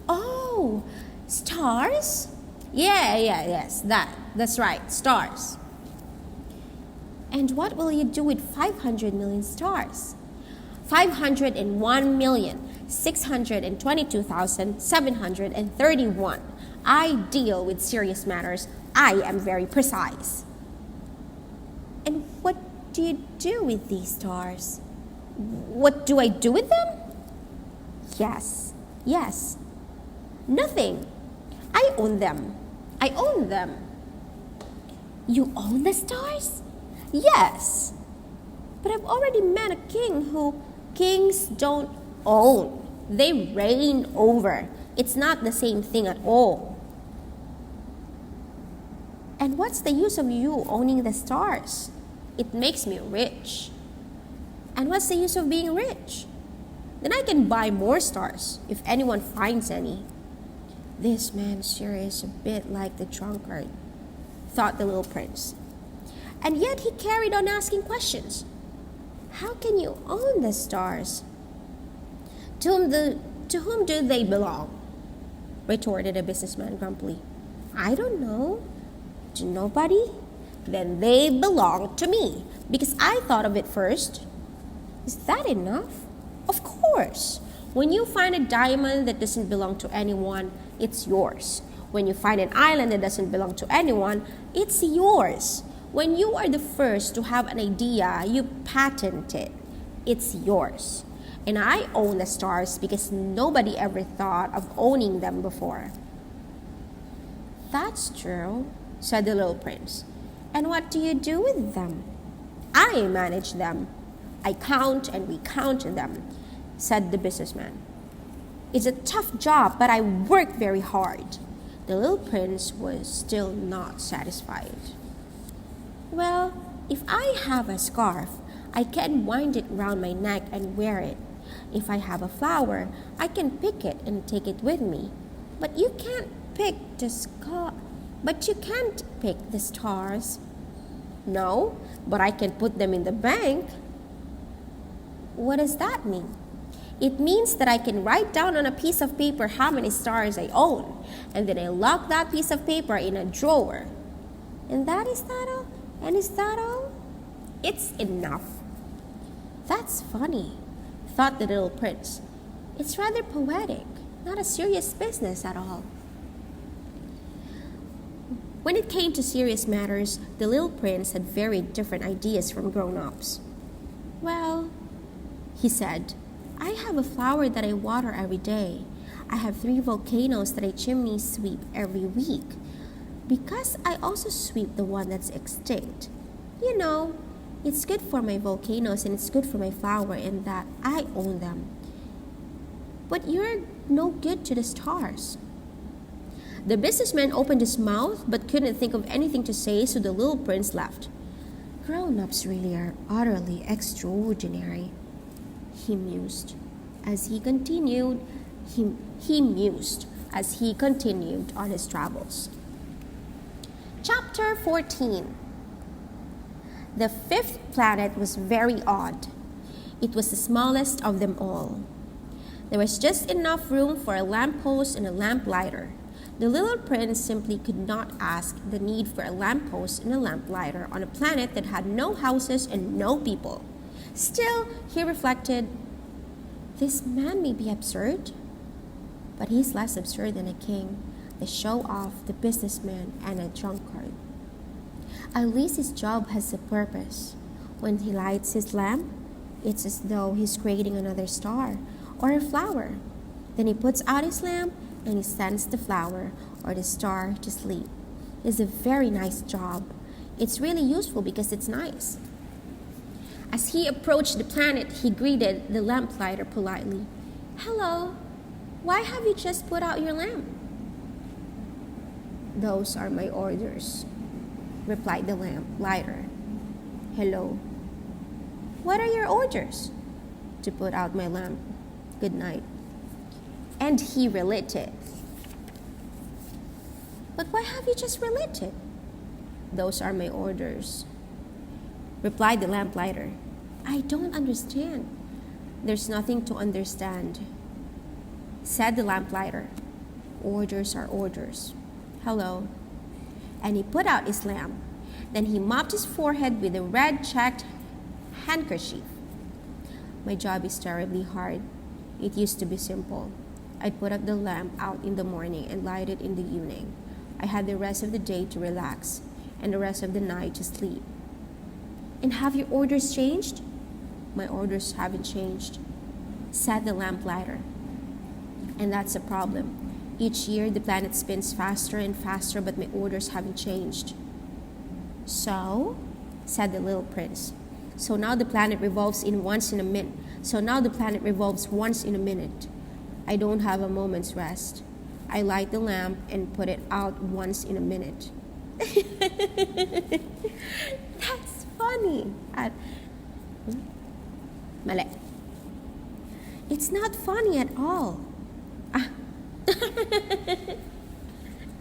"Oh, stars?" Yes, that's right, stars. "And what will you do with 500 million stars?" 501,622,731. I deal with serious matters. I am very precise. "And what do you do with these stars?" "What do I do with them?" Yes. "Nothing. I own them. "You own the stars?" "Yes. But I've already met a king who kings don't own. They reign over. It's not the same thing at all." "And what's the use of you owning the stars?" "It makes me rich." "And what's the use of being rich?" "Then I can buy more stars, if anyone finds any." This man sure is a bit like the drunkard, thought the little prince. And yet he carried on asking questions. "How can you own the stars?" To whom do they belong?" retorted the businessman grumpily. "I don't know." "To nobody?" "Then they belong to me, because I thought of it first." "Is that enough?" "Of course. When you find a diamond that doesn't belong to anyone, it's yours. When you find an island that doesn't belong to anyone, it's yours. When you are the first to have an idea, you patent it. It's yours. And I own the stars because nobody ever thought of owning them before. That's true, said the little prince. And what do you do with them? I manage them. I count and recount them, said the businessman. It's a tough job, but I work very hard. The little prince was still not satisfied. Well, if I have a scarf, I can wind it round my neck and wear it. If I have a flower, I can pick it and take it with me. But you can't pick the stars. No, but I can put them in the bank. What does that mean? It means that I can write down on a piece of paper how many stars I own, and then I lock that piece of paper in a drawer. And is that all? And is that all? It's enough. That's funny, thought the little prince. It's rather poetic, not a serious business at all. When it came to serious matters, the little prince had very different ideas from grown-ups. Well, he said, I have a flower that I water every day. I have 3 volcanoes that I chimney sweep every week. Because I also sweep the one that's extinct. You know, it's good for my volcanoes and it's good for my flower in that I own them. But you're no good to the stars. The businessman opened his mouth but couldn't think of anything to say, so the little prince left. Grown-ups really are utterly extraordinary, he mused as he continued on his travels. Chapter 14. The 5th planet was very odd. It was the smallest of them all. There was just enough room for a lamppost and a lamplighter. The little prince simply could not ask the need for a lamppost and a lamplighter on a planet that had no houses and no people. Still, he reflected, this man may be absurd, but he's less absurd than a king, the show-off, the businessman, and a drunkard. At least his job has a purpose. When he lights his lamp, it's as though he's creating another star or a flower. Then he puts out his lamp and he sends the flower or the star to sleep. It's a very nice job. It's really useful because it's nice. As he approached the planet, he greeted the lamplighter politely. Hello, why have you just put out your lamp? Those are my orders, replied the lamplighter. Hello. What are your orders? To put out my lamp. Good night. And he relit it. But why have you just relit it? Those are my orders, replied the lamplighter. I don't understand. There's nothing to understand, said the lamplighter. Orders are orders. Hello. And he put out his lamp. Then he mopped his forehead with a red checked handkerchief. My job is terribly hard. It used to be simple. I'd put up the lamp out in the morning and light it in the evening. I had the rest of the day to relax and the rest of the night to sleep. And have your orders changed? My orders haven't changed, said the lamplighter. And that's a problem. Each year the planet spins faster and faster, but my orders haven't changed. So, said the little prince. So now the planet revolves once in a minute. I don't have a moment's rest. I light the lamp and put it out once in a minute. That's funny. Mali. It's not funny at all.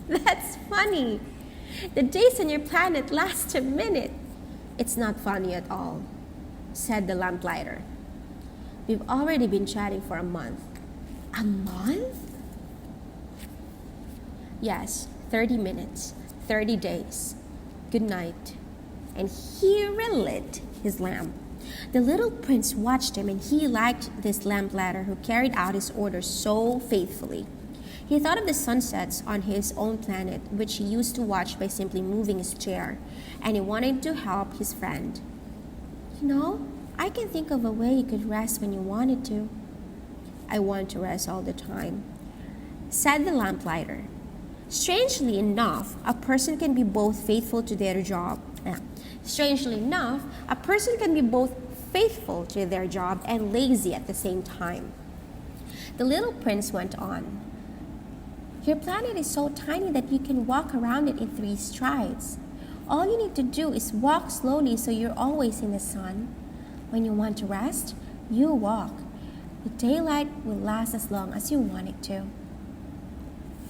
That's funny. The days on your planet last a minute. It's not funny at all, said the lamplighter. We've already been chatting for a month. A month? Yes, 30 minutes, 30 days. Good night. And he relit his lamp. The little prince watched him, and he liked this lamplighter who carried out his orders so faithfully. He thought of the sunsets on his own planet, which he used to watch by simply moving his chair, and he wanted to help his friend. You know, I can think of a way you could rest when you wanted to. I want to rest all the time, said the lamplighter. Strangely enough, a person can be both faithful to their job. Strangely enough, a person can be both faithful to their job and lazy at the same time. The little prince went on. Your planet is so tiny that you can walk around it in 3 strides. All you need to do is walk slowly so you're always in the sun. When you want to rest, you walk. The daylight will last as long as you want it to.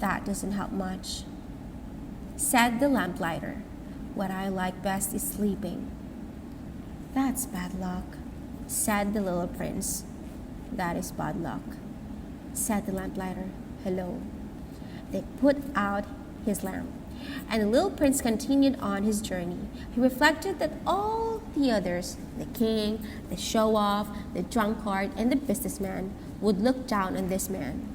That doesn't help much, said the lamplighter. What I like best is sleeping. That's bad luck, said the little prince. That is bad luck, said the lamplighter. Hello. They put out his lamp, and the little prince continued on his journey. He reflected that all the others, the king, the show-off, the drunkard, and the businessman, would look down on this man.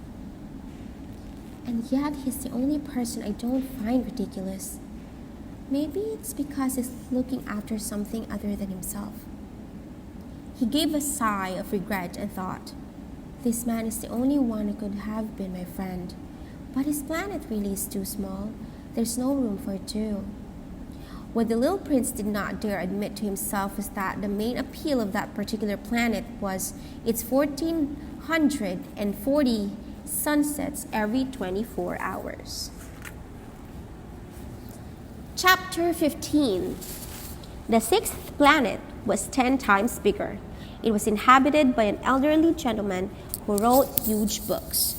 And yet he's the only person I don't find ridiculous. Maybe it's because he's looking after something other than himself. He gave a sigh of regret and thought, this man is the only one who could have been my friend. But his planet really is too small. There's no room for 2. What the little prince did not dare admit to himself was that the main appeal of that particular planet was its 1,440 sunsets every 24 hours. Chapter 15. The 6th planet was 10 times bigger. It was inhabited by an elderly gentleman who wrote huge books.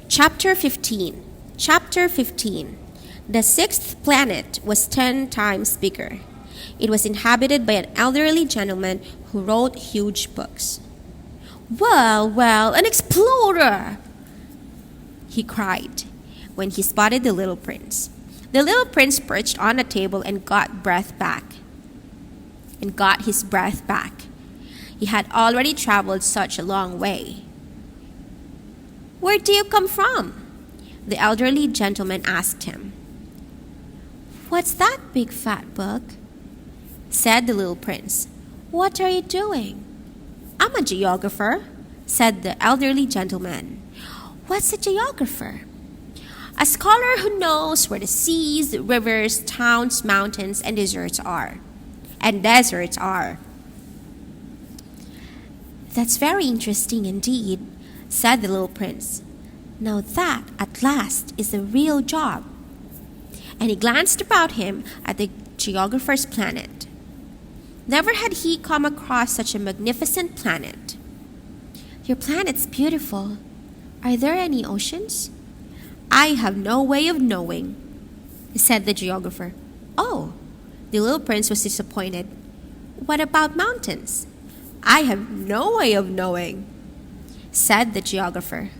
Chapter 15. Chapter 15. The 6th planet was 10 times bigger. It was inhabited by an elderly gentleman who wrote huge books. Well, an explorer! He cried when he spotted the little prince. The little prince perched on a table and got his breath back. He had already traveled such a long way. Where do you come from? The elderly gentleman asked him. What's that big fat book? Said the little prince. What are you doing? I'm a geographer, said the elderly gentleman. What's a geographer? A scholar who knows where the seas, rivers, towns, mountains, and deserts are. That's very interesting indeed, said the little prince. Now that, at last, is the real job. And he glanced about him at the geographer's planet. Never had he come across such a magnificent planet. Your planet's beautiful. Are there any oceans? I have no way of knowing, said the geographer. Oh, the little prince was disappointed. What about mountains? I have no way of knowing, said the geographer.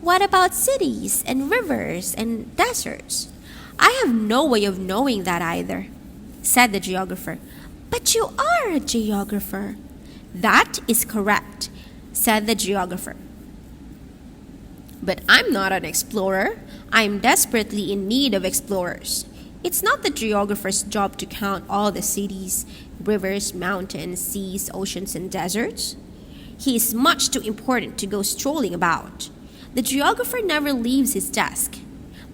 What about cities and rivers and deserts? I have no way of knowing that either, said the geographer. But you are a geographer. That is correct, said the geographer. But I'm not an explorer. I'm desperately in need of explorers. It's not the geographer's job to count all the cities, rivers, mountains, seas, oceans, and deserts. He is much too important to go strolling about. The geographer never leaves his desk,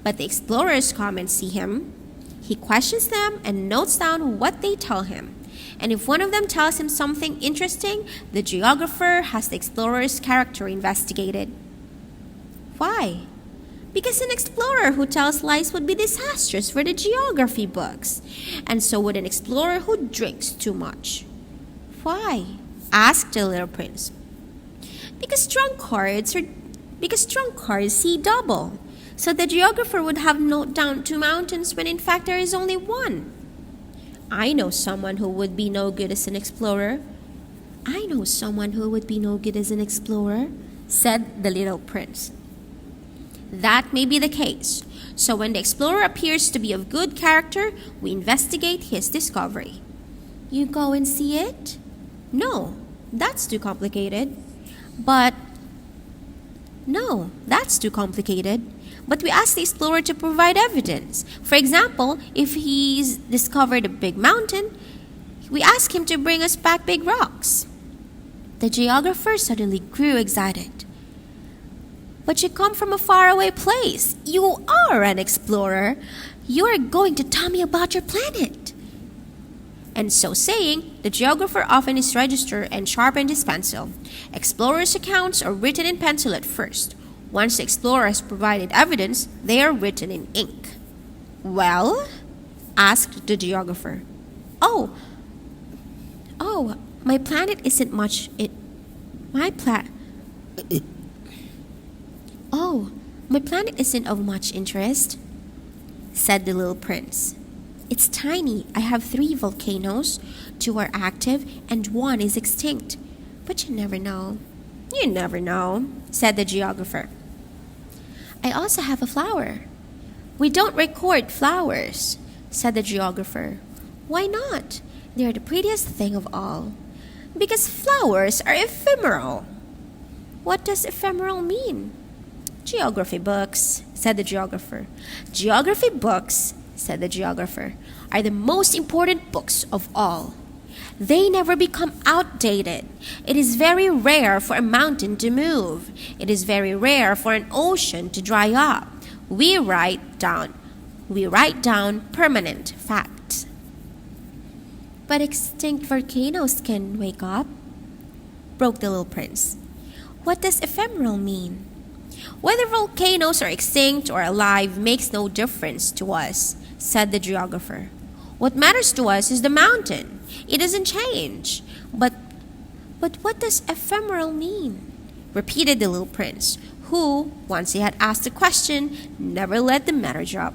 but the explorers come and see him. He questions them and notes down what they tell him. And if one of them tells him something interesting, the geographer has the explorer's character investigated. Why? Because an explorer who tells lies would be disastrous for the geography books, and so would an explorer who drinks too much. Why? Asked the little prince. Because drunkards see double. So the geographer would have noted down 2 mountains when in fact there is only 1. I know someone who would be no good as an explorer. Said the little prince. That may be the case. So when the explorer appears to be of good character, we investigate his discovery. You go and see it? No, that's too complicated. But No, that's too complicated. But we ask the explorer to provide evidence. For example, if he's discovered a big mountain, we ask him to bring us back big rocks. The geographer suddenly grew excited. But you come from a faraway place. You are an explorer. You are going to tell me about your planet. And so saying, the geographer opened his register and sharpened his pencil. Explorers' accounts are written in pencil at first. Once the explorer has provided evidence, they are written in ink. Well? Asked the geographer. Oh, my planet isn't much... My planet isn't of much interest, said the little prince. It's tiny. I have 3 volcanoes. 2 are active and 1 is extinct. But you never know. You never know, said the geographer. I also have a flower. We don't record flowers, said the geographer. Why not? They're the prettiest thing of all. Because flowers are ephemeral. What does ephemeral mean? Geography books, said the geographer. Geography books, said the geographer, are the most important books of all. They never become outdated. It is very rare for a mountain to move. It is very rare for an ocean to dry up. We write down permanent facts. But extinct volcanoes can wake up, broke the little prince. What does ephemeral mean? Whether volcanoes are extinct or alive makes no difference to us, said the geographer. What matters to us is the mountain. It doesn't change. But what does ephemeral mean? Repeated the little prince, who, once he had asked the question, never let the matter drop.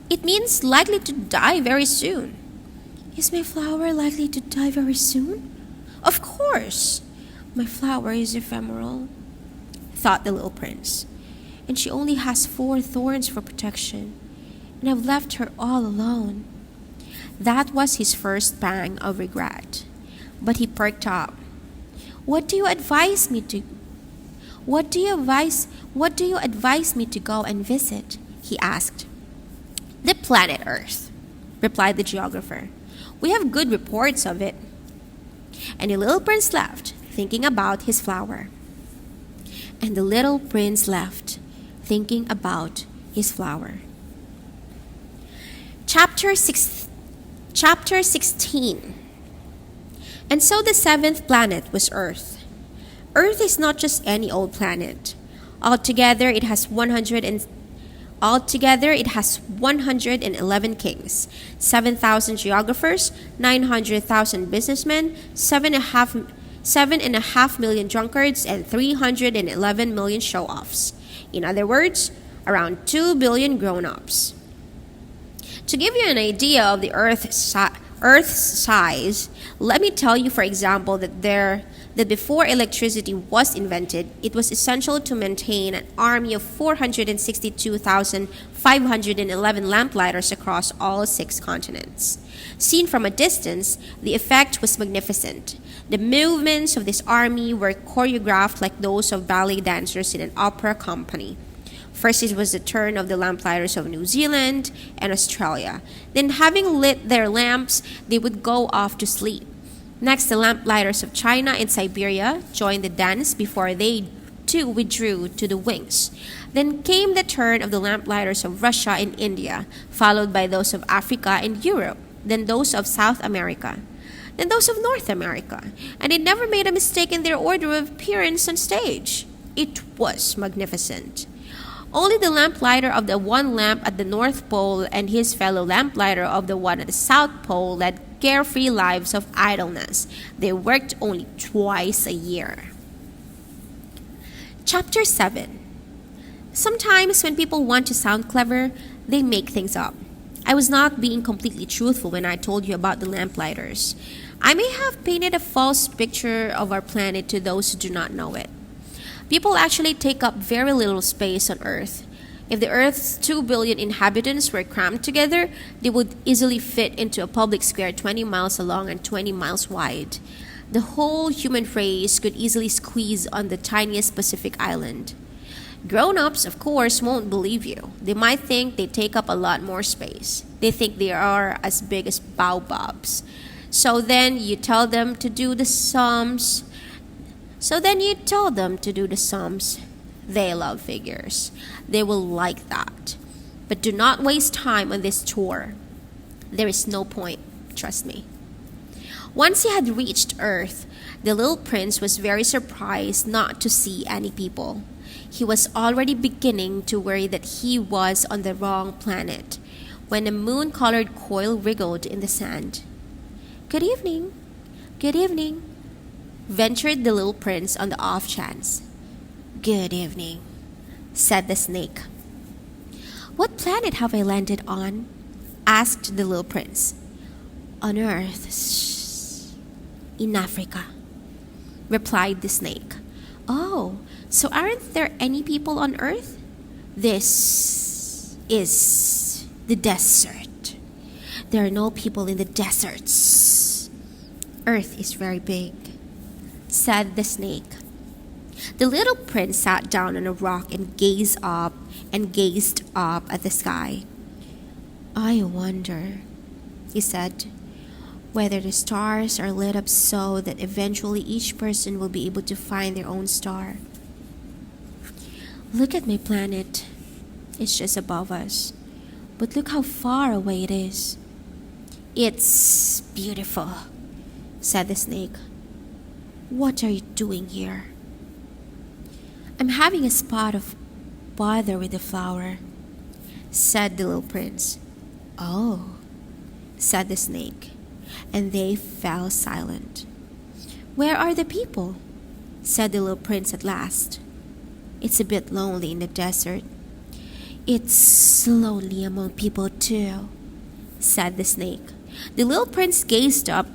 It means likely to die very soon. Is my flower likely to die very soon? Of course. My flower is ephemeral, thought the little prince. And she only has 4 thorns for protection. And I've left her all alone. That was his first pang of regret. But he perked up. What do you advise me to go and visit? He asked. The planet Earth, replied the geographer. We have good reports of it. And the little prince left, thinking about his flower. And the little prince left, thinking about his flower. Chapter 16. And so the 7th planet was Earth. Earth is not just any old planet. Altogether, it has 111 kings, 7,000 geographers, 900,000 businessmen, 7.5 million drunkards, and 311 million show-offs. In other words, around 2 billion grown-ups. To give you an idea of the Earth's size, let me tell you, for example, that before electricity was invented, it was essential to maintain an army of 462,511 lamplighters across all 6 continents. Seen from a distance, the effect was magnificent. The movements of this army were choreographed like those of ballet dancers in an opera company. First, it was the turn of the lamplighters of New Zealand and Australia. Then, having lit their lamps, they would go off to sleep. Next, the lamplighters of China and Siberia joined the dance before they too withdrew to the wings. Then came the turn of the lamplighters of Russia and India, followed by those of Africa and Europe, then those of South America, then those of North America. And they never made a mistake in their order of appearance on stage. It was magnificent. Only the lamplighter of the one lamp at the North Pole and his fellow lamplighter of the one at the South Pole led carefree lives of idleness. They worked only twice a year. Chapter 7. Sometimes when people want to sound clever, they make things up. I was not being completely truthful when I told you about the lamplighters. I may have painted a false picture of our planet to those who do not know it. People actually take up very little space on Earth. If the Earth's 2 billion inhabitants were crammed together, they would easily fit into a public square 20 miles long and 20 miles wide. The whole human race could easily squeeze on the tiniest Pacific island. Grown-ups, of course, won't believe you. They might think they take up a lot more space. They think they are as big as baobabs. So then you tell them to do the sums. They love figures. They will like that. But do not waste time on this tour. There is no point, trust me. Once he had reached Earth, the little prince was very surprised not to see any people. He was already beginning to worry that he was on the wrong planet when a moon-colored coil wriggled in the sand. "Good evening, ventured the little prince on the off chance. "Good evening," said the snake. "What planet have I landed on?" asked the little prince. "On Earth, in Africa," replied the snake. "Oh, so aren't there any people on Earth?" "This is the desert. There are no people in the deserts. Earth is very big," said the snake. The little prince sat down on a rock and gazed up at the sky. "I wonder," he said, "whether the stars are lit up so that eventually each person will be able to find their own star. Look at my planet. It's just above us. But look how far away it is." "It's beautiful," said the snake. "What are you doing here?" "I'm having a spot of bother with the flower," said the little prince. "Oh," said the snake, and they fell silent. "Where are the people?" said the little prince at last. "It's a bit lonely in the desert." "It's lonely among people too," said the snake. The little prince gazed at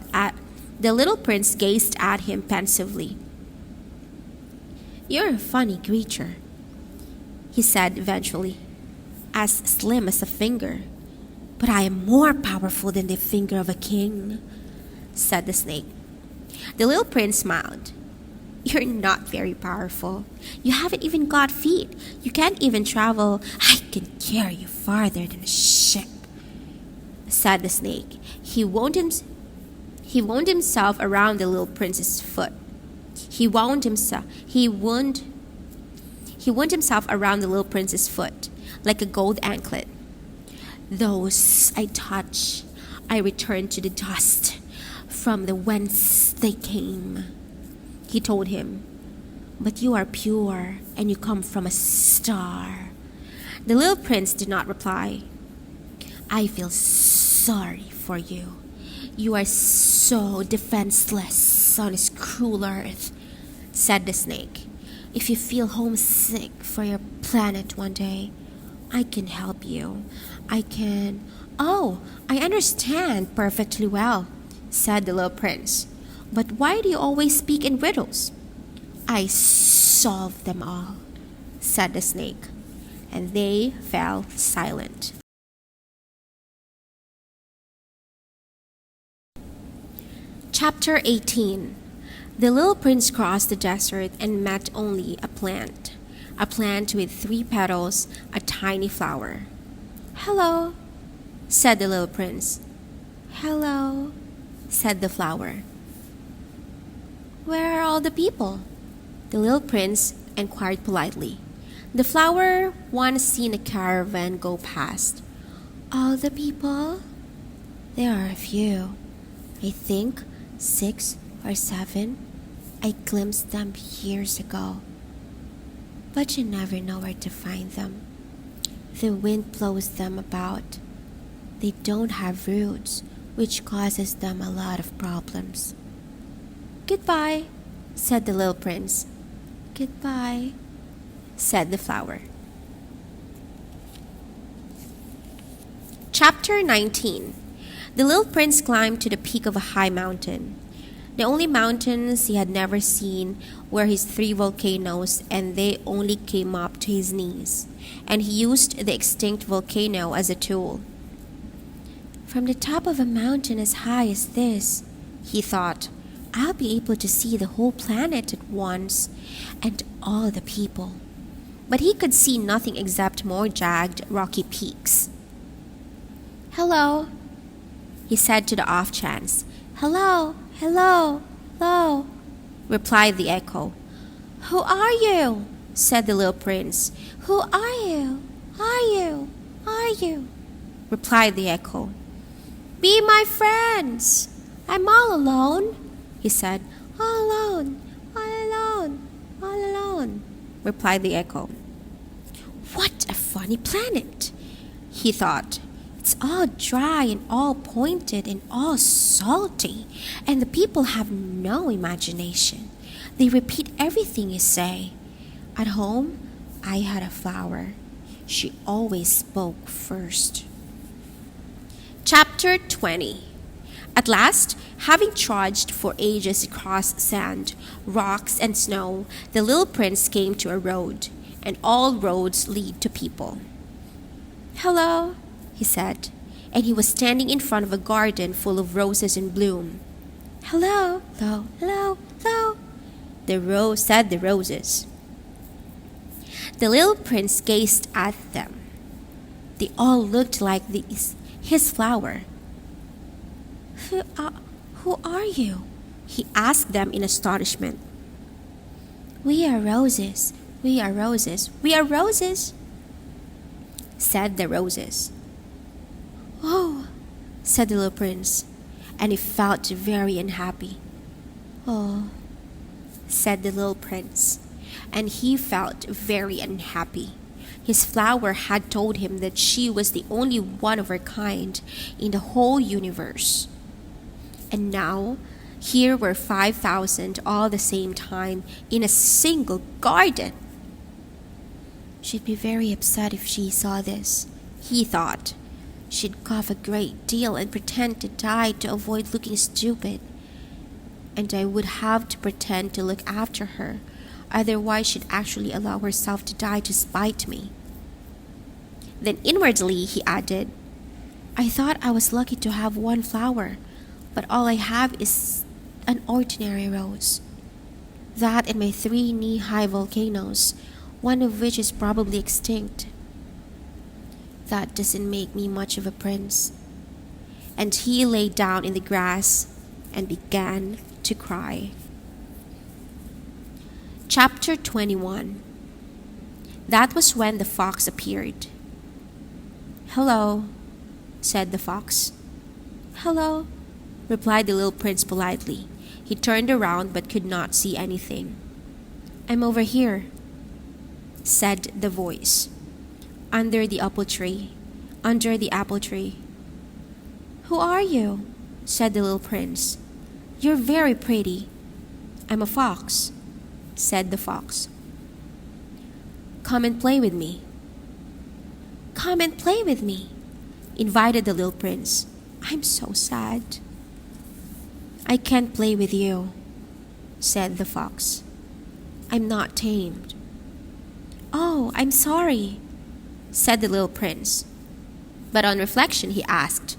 him pensively. "You're a funny creature," he said eventually. "As slim as a finger. But I am more powerful than the finger of a king," said the snake. The little prince smiled. "You're not very powerful. You haven't even got feet. You can't even travel. I can carry you farther than a ship," said the snake. He wound himself around the little prince's foot. He wound himself around the little prince's foot like a gold anklet. "Those I touch, I return to the dust from the whence they came," he told him. "But you are pure, and you come from a star." The little prince did not reply. "I feel sorry for you. You are so defenseless on this cruel earth," said the snake. "If you feel homesick for your planet one day, I can help you. "Oh, I understand perfectly well," said the little prince. "But why do you always speak in riddles?" "I solve them all," said the snake, and they fell silent. Chapter 18. The little prince crossed the desert and met only a plant with 3 petals, a tiny flower. "Hello," said the little prince. "Hello," said the flower. "Where are all the people?" the little prince inquired politely. The flower once seen a caravan go past. "All the people? There are a few. I think 6 or 7. I glimpsed them years ago. But you never know where to find them. The wind blows them about. They don't have roots, which causes them a lot of problems." "Goodbye," said the little prince. "Goodbye," said the flower. Chapter 19. The little prince climbed to the peak of a high mountain. The only mountains he had never seen were his 3 volcanoes, and they only came up to his knees, and he used the extinct volcano as a tool. "From the top of a mountain as high as this," he thought, I'll be able to see the whole planet at once and all the people. But he could see nothing except more jagged, rocky peaks. "Hello," he said to the off chance. "Hello, hello, hello," replied the echo. "Who are you?" said the little prince. "Who are you? Are you? Are you?" replied the echo. "Be my friends. I'm all alone," he said. "All alone, all alone, all alone," replied the echo. "What a funny planet," he thought. "It's all dry and all pointed and all salty, and the people have no imagination. They repeat everything you say. At home, I had a flower. She always spoke first." Chapter 20. At last, having trudged for ages across sand, rocks, and snow, the little prince came to a road, and all roads lead to people. "Hello," he said, and he was standing in front of a garden full of roses in bloom. "Hello, hello, hello, hello," said the roses. The little prince gazed at them. They all looked like his flower. Who are you?" he asked them in astonishment. "We are roses, we are roses, we are roses," said the roses. "Oh," said the little prince, and he felt very unhappy. "Oh," said the little prince, and he felt very unhappy. His flower had told him that she was the only one of her kind in the whole universe. And now, here were 5,000 all the same time in a single garden. She'd be very upset if she saw this, he thought. She'd cough a great deal and pretend to die to avoid looking stupid. And I would have to pretend to look after her, otherwise she'd actually allow herself to die to spite me. Then inwardly he added, "I thought I was lucky to have one flower, but all I have is an ordinary rose. That and my 3 knee-high volcanoes, one of which is probably extinct. That doesn't make me much of a prince." And he lay down in the grass and began to cry. Chapter 21. That was when the fox appeared. "Hello," said the fox. "Hello," replied the little prince politely. He turned around but could not see anything. "I'm over here," said the voice. "Under the apple tree, under the apple tree." "Who are you?" said the little prince. "You're very pretty." "I'm a fox," said the fox. "Come and play with me." "Come and play with me," invited the little prince. "I'm so sad." "I can't play with you," said the fox. "I'm not tamed." "Oh, I'm sorry," said the little prince. But on reflection he asked,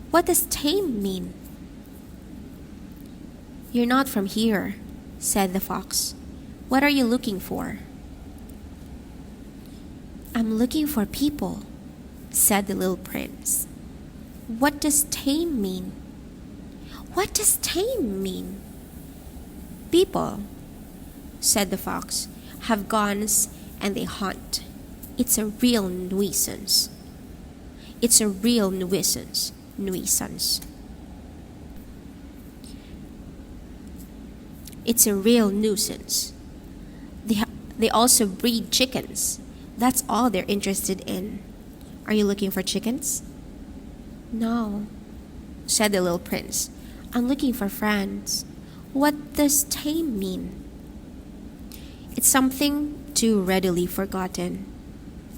"What does tame mean?" "You're not from here," said the fox. "What are you looking for?" "I'm looking for people," said the little prince. "What does tame mean?" "What does tame mean?" "People," said the fox, "have guns and they hunt. It's a real nuisance. It's a real nuisance. It's a real nuisance. They also breed chickens. That's all they're interested in. Are you looking for chickens?" "No," said the little prince. "I'm looking for friends." "What does tame mean?" "It's something too readily forgotten,"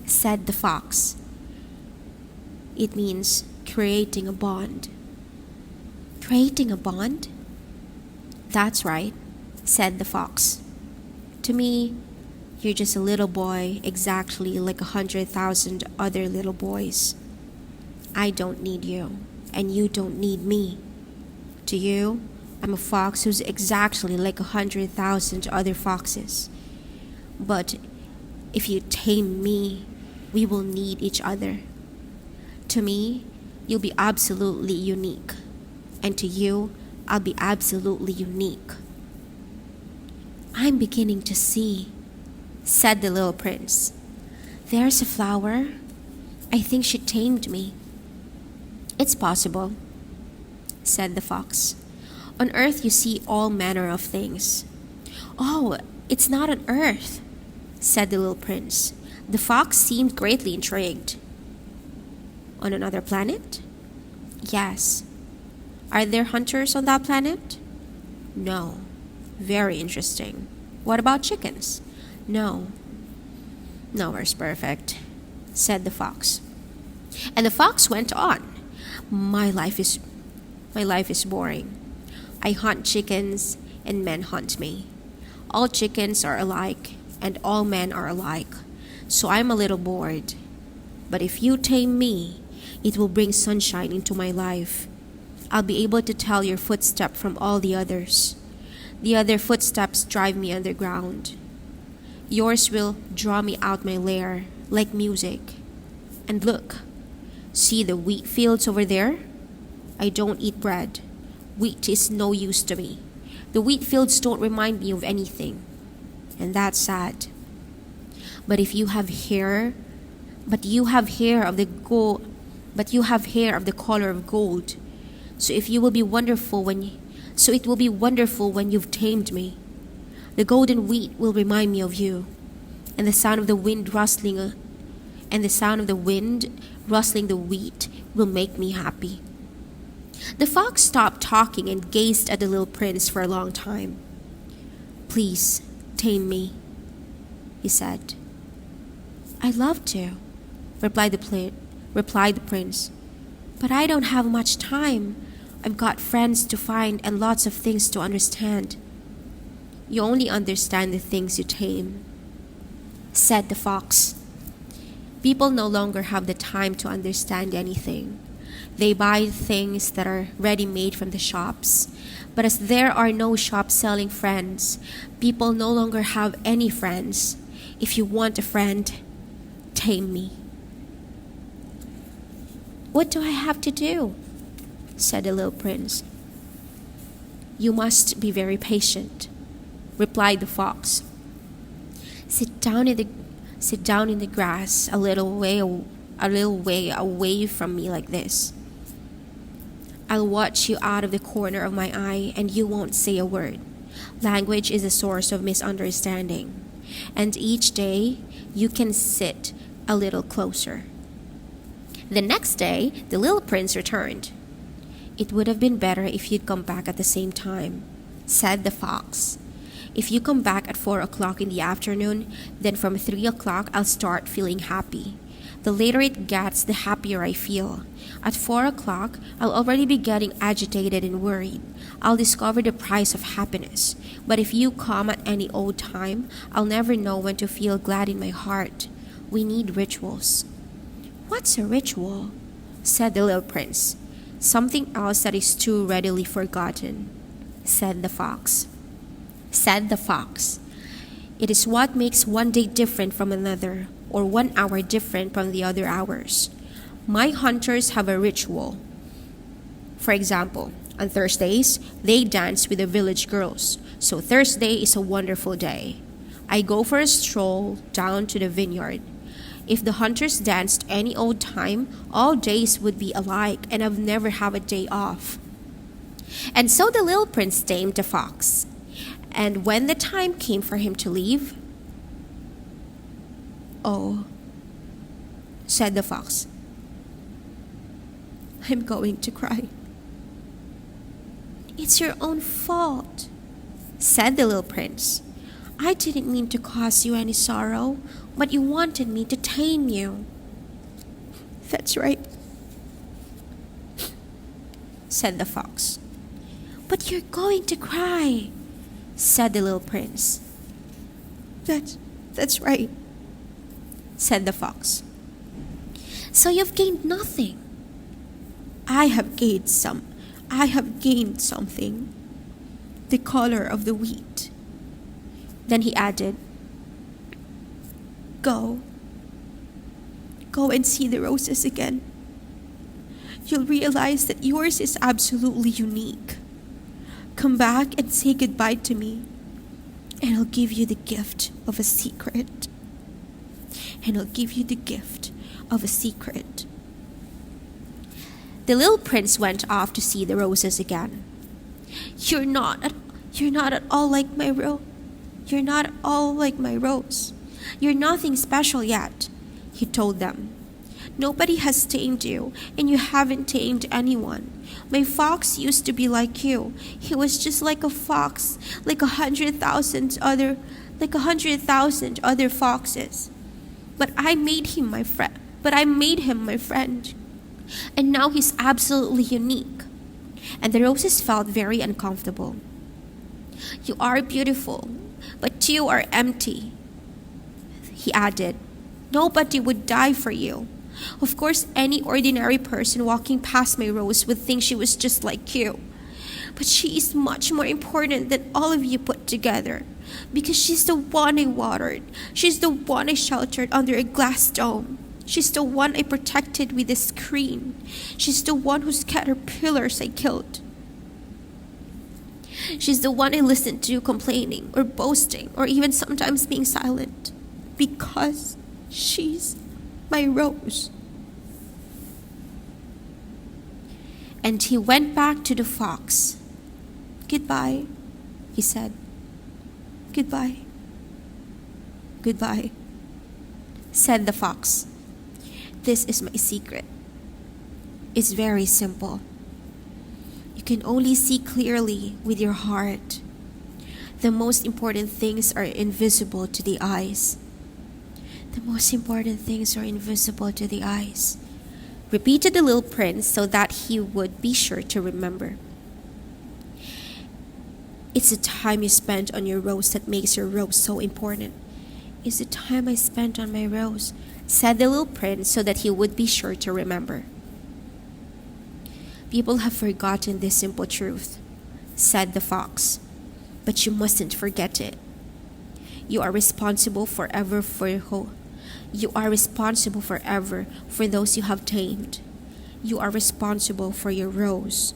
said the fox. "It means creating a bond." "Creating a bond?" "That's right," said the fox. "To me, you're just a little boy exactly like 100,000 other little boys. I don't need you, and you don't need me. To you, I'm a fox who's exactly like 100,000 other foxes. But if you tame me, we will need each other. To me, you'll be absolutely unique. And to you, I'll be absolutely unique. I'm beginning to see, said the little prince. There's a flower. I think she tamed me. It's possible, said the fox. On earth you see all manner of things. Oh, it's not on earth, said the little prince. The fox seemed greatly intrigued. On another planet? Yes. Are there hunters on that planet? No. Very interesting. What about chickens? No. Nowhere's perfect, said the fox. And the fox went on. My life is boring. I hunt chickens and men hunt me. All chickens are alike and all men are alike. So I'm a little bored. But if you tame me, it will bring sunshine into my life. I'll be able to tell your footstep from all the others. The other footsteps drive me underground. Yours will draw me out my lair like music. And look, see the wheat fields over there? I don't eat bread. Wheat is no use to me. The wheat fields don't remind me of anything. And that's sad. But you have hair of the color of gold. So it will be wonderful when you've tamed me. The golden wheat will remind me of you, and the sound of the wind rustling the wheat will make me happy. The fox stopped talking and gazed at the little prince for a long time. Please, tame me, he said. I'd love to, replied the prince. But I don't have much time. I've got friends to find and lots of things to understand. You only understand the things you tame, said the fox. People no longer have the time to understand anything. They buy things that are ready-made from the shops. But as there are no shops selling friends, people no longer have any friends. If you want a friend, tame me. What do I have to do? Said the little prince. You must be very patient, replied the fox. Sit down in the grass a little way away from me like this. I'll watch you out of the corner of my eye and you won't say a word. Language is a source of misunderstanding. And each day you can sit a little closer. The next day, the little prince returned. It would have been better if you'd come back at the same time, said the fox. If you come back at 4 o'clock in the afternoon, then from 3 o'clock I'll start feeling happy. The later it gets, the happier I feel. At 4 o'clock, I'll already be getting agitated and worried. I'll discover the price of happiness. But if you come at any old time, I'll never know when to feel glad in my heart. We need rituals. What's a ritual? Said the little prince. Something else that is too readily forgotten, said the fox. It is what makes one day different from another, or 1 hour different from the other hours. My hunters have a ritual. For example, on Thursdays, they dance with the village girls, so Thursday is a wonderful day. I go for a stroll down to the vineyard. If the hunters danced any old time, all days would be alike, and I'd never have a day off. And so the little prince tamed the fox. And when the time came for him to leave, "Oh," said the fox, "I'm going to cry." "It's your own fault," said the little prince. "I didn't mean to cause you any sorrow, but you wanted me to tame you." "That's right," said the fox. "But you're going to cry," said the little prince. That's right," said the fox. "So you've gained nothing." I have gained something," the color of the wheat." Then he added, Go and see the roses again. You'll realize that yours is absolutely unique. Come back and say goodbye to me, and I'll give you the gift of a secret. The little prince went off to see the roses again. You're not at all like my rose. You're not at all like my rose. You're nothing special yet, he told them. Nobody has tamed you, and you haven't tamed anyone. My fox used to be like you. He was just like a fox, like 100,000 other foxes. But I made him my friend. And now he's absolutely unique. And the roses felt very uncomfortable. You are beautiful, but you are empty, he added. Nobody would die for you. Of course, any ordinary person walking past my rose would think she was just like you. But she is much more important than all of you put together, because she's the one I watered. She's the one I sheltered under a glass dome. She's the one I protected with a screen. She's the one whose caterpillars I killed. She's the one I listened to complaining or boasting or even sometimes being silent, because she's my rose. And he went back to the fox. Goodbye, he said. Goodbye, said the fox. This is my secret. It's very simple. You can only see clearly with your heart. The most important things are invisible to the eyes. Repeated the little prince so that he would be sure to remember. It's the time you spent on your rose that makes your rose so important. It's the time I spent on my rose, said the little prince so that he would be sure to remember. People have forgotten this simple truth, said the fox, but you mustn't forget it. You are responsible forever for those you have tamed. You are responsible for your rose.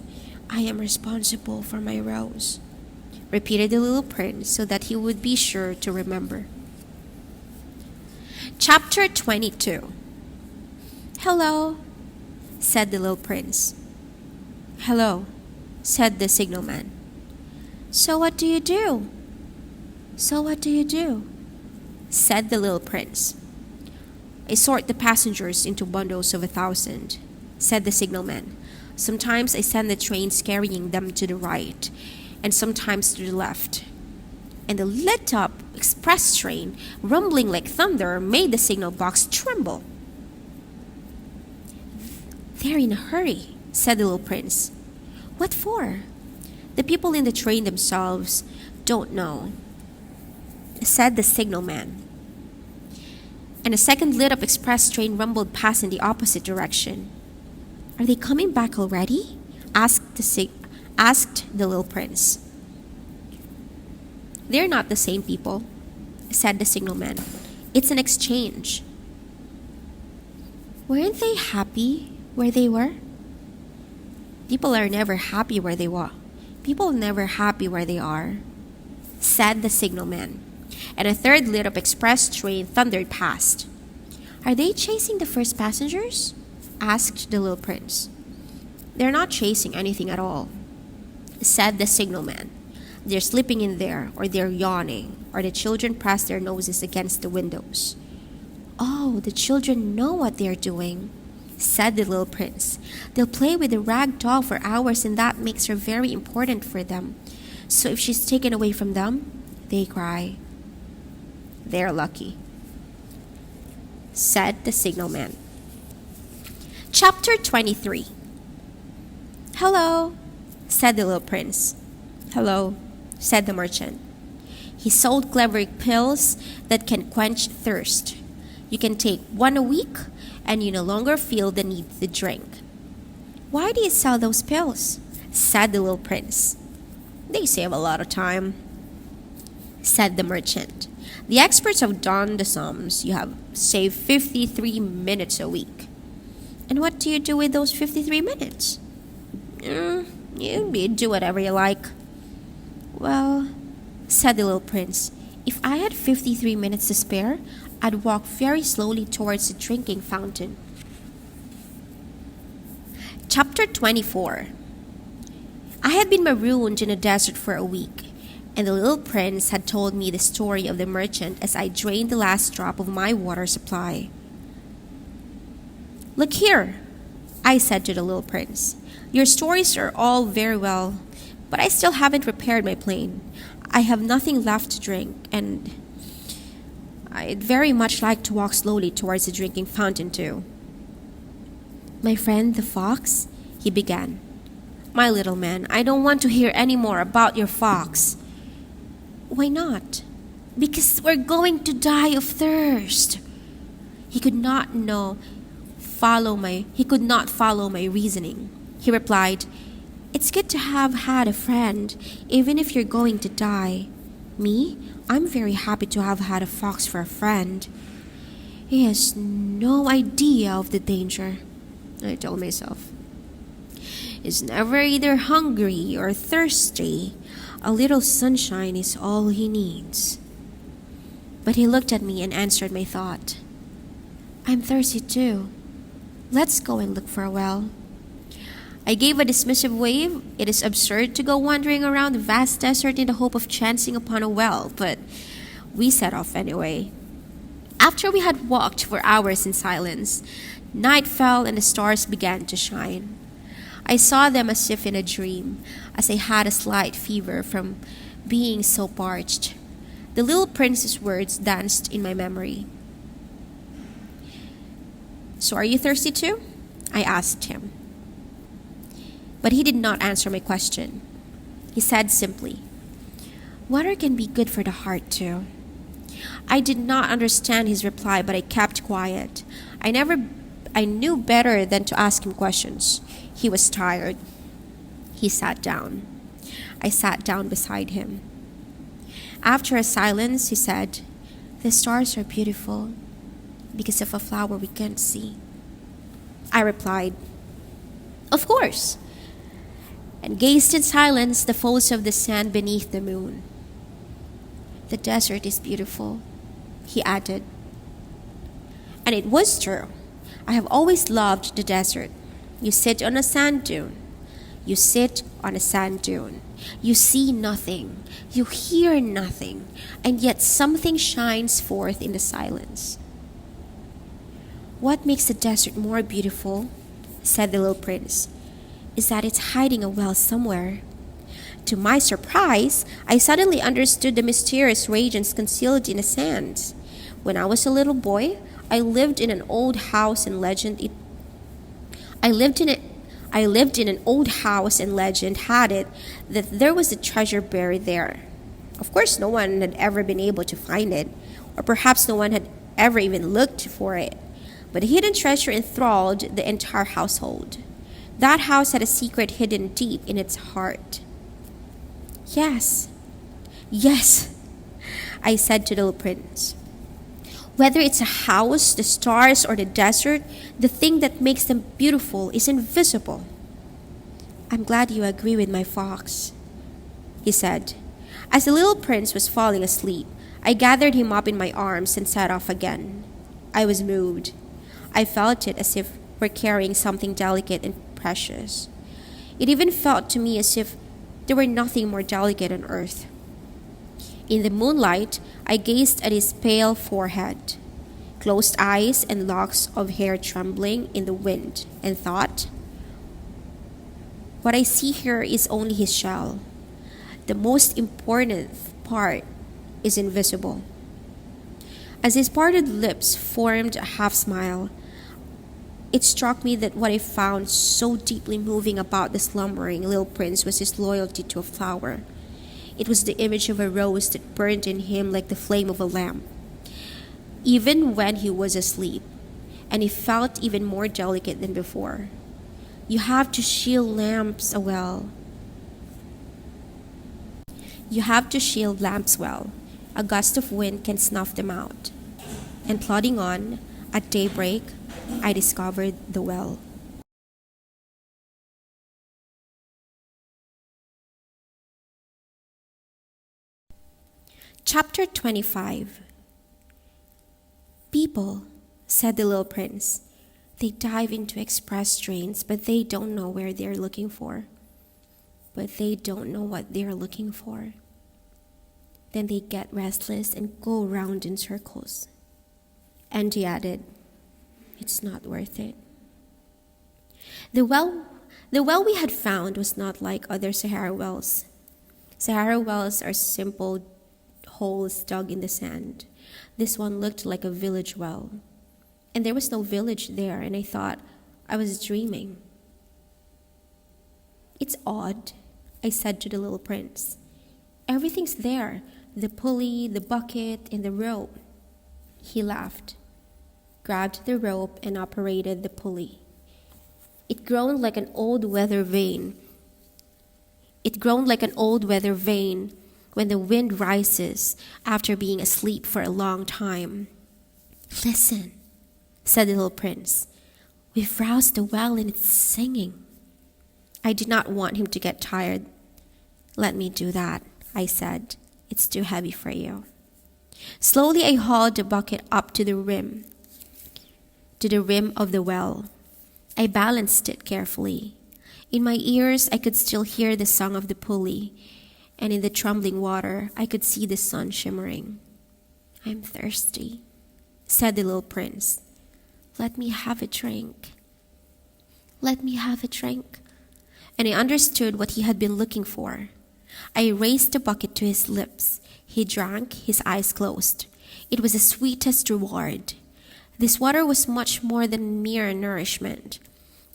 I am responsible for my rose, repeated the little prince so that he would be sure to remember. Chapter 22. Hello, said the little prince. Hello, said the signalman. So what do you do? Said the little prince. I sort the passengers into bundles of 1,000, said the signalman. Sometimes I send the trains carrying them to the right, and sometimes to the left. And the lit-up express train, rumbling like thunder, made the signal box tremble. They're in a hurry, said the little prince. What for? The people in the train themselves don't know, said the signalman. And a second lit-up express train rumbled past in the opposite direction. Are they coming back already? Asked the little prince. They're not the same people, said the signalman. It's an exchange. Weren't they happy where they were? People are never happy where they were. People are never happy where they are, said the signalman. And a third lit-up express train thundered past. Are they chasing the first passengers? Asked the little prince. They're not chasing anything at all, said the signalman. They're sleeping in there, or they're yawning, or the children press their noses against the windows. Oh, the children know what they're doing, said the little prince. They'll play with the rag doll for hours, and that makes her very important for them. So if she's taken away from them, they cry. They're lucky, said the signalman. Chapter 23. Hello, said the little prince. Hello, said the merchant. He sold clever pills that can quench thirst. You can take one a week, and you no longer feel the need to drink. Why do you sell those pills? Said the little prince. They save a lot of time, said the merchant. The experts have done the sums. You have saved 53 minutes a week. And what do you do with those 53 minutes? You do whatever you like. Well, said the little prince, if I had 53 minutes to spare, I'd walk very slowly towards the drinking fountain. Chapter 24. I had been marooned in a desert for a week, and the little prince had told me the story of the merchant as I drained the last drop of my water supply. Look here, I said to the little prince. Your stories are all very well, but I still haven't repaired my plane. I have nothing left to drink, and I'd very much like to walk slowly towards the drinking fountain too. My friend the fox, he began. My little man, I don't want to hear any more about your fox. Why not? Because we're going to die of thirst. He could not follow my reasoning. He replied, It's good to have had a friend, even if you're going to die. Me? I'm very happy to have had a fox for a friend. He has no idea of the danger, I told myself. He's never either hungry or thirsty. A little sunshine is all he needs. But he looked at me and answered my thought. I'm thirsty too. Let's go and look for a well. I gave a dismissive wave. It is absurd to go wandering around the vast desert in the hope of chancing upon a well, but we set off anyway. After we had walked for hours in silence, night fell and the stars began to shine. I saw them as if in a dream, as I had a slight fever from being so parched. The little prince's words danced in my memory. So are you thirsty too? I asked him. But he did not answer my question. He said simply, Water can be good for the heart too. I did not understand his reply, but I kept quiet. I knew better than to ask him questions. He was tired. He sat down. I sat down beside him. After a silence, he said, The stars are beautiful because of a flower we can't see. I replied, Of course, and gazed in silence the folds of the sand beneath the moon. The desert is beautiful, he added. And it was true. I have always loved the desert. You sit on a sand dune. You sit on a sand dune. You see nothing. You hear nothing. And yet something shines forth in the silence. What makes the desert more beautiful, said the little prince, is that it's hiding a well somewhere. To my surprise, I suddenly understood the mysterious regions concealed in the sands. When I was a little boy, I lived in an old house and legend had it that there was a treasure buried there. Of course, no one had ever been able to find it, or perhaps no one had ever even looked for it. But the hidden treasure enthralled the entire household. That house had a secret hidden deep in its heart. Yes, I said to the little prince. Whether it's a house, the stars, or the desert, the thing that makes them beautiful is invisible. I'm glad you agree with my fox, he said. As the little prince was falling asleep, I gathered him up in my arms and set off again. I was moved. I felt it as if we're carrying something delicate and precious. It even felt to me as if there were nothing more delicate on earth. In the moonlight, I gazed at his pale forehead, closed eyes and locks of hair trembling in the wind, and thought, what I see here is only his shell. The most important part is invisible. As his parted lips formed a half smile, it struck me that what I found so deeply moving about the slumbering little prince was his loyalty to a flower. It was the image of a rose that burned in him like the flame of a lamp, even when he was asleep, and he felt even more delicate than before. You have to shield lamps well. You have to shield lamps well. A gust of wind can snuff them out. And plodding on, at daybreak, I discovered the well. Chapter 25. People, said the little prince, they dive into express trains, but they don't know where they're looking for. But they don't know what they're looking for. Then they get restless and go round in circles. And he added, it's not worth it. The well we had found was not like other Sahara wells. Sahara wells are simple holes dug in the sand. This one looked like a village well. And there was no village there, and I thought I was dreaming. It's odd, I said to the little prince. Everything's there, the pulley, the bucket, and the rope. He laughed, grabbed the rope, and operated the pulley. It groaned like an old weather vane. When the wind rises after being asleep for a long time. Listen, said the little prince. We've roused the well and it's singing. I did not want him to get tired. Let me do that, I said. It's too heavy for you. Slowly I hauled the bucket up to the rim of the well. I balanced it carefully. In my ears, I could still hear the song of the pulley, and in the trembling water, I could see the sun shimmering. I'm thirsty, said the little prince. Let me have a drink. Let me have a drink. And I understood what he had been looking for. I raised the bucket to his lips. He drank, his eyes closed. It was the sweetest reward. This water was much more than mere nourishment.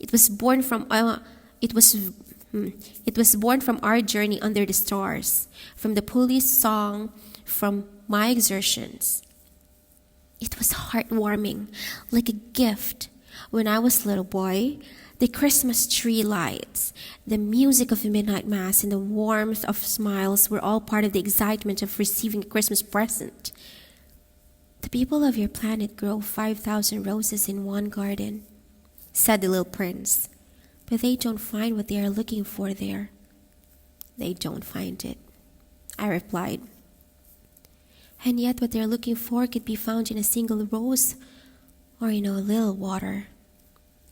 It was born from our journey under the stars, from the pulley's song, from my exertions. It was heartwarming, like a gift. When I was a little boy, the Christmas tree lights, the music of the midnight mass, and the warmth of smiles were all part of the excitement of receiving a Christmas present. The people of your planet grow 5,000 roses in one garden, said the little prince. But they don't find what they are looking for there. They don't find it, I replied. And yet what they're looking for could be found in a single rose or in a little water.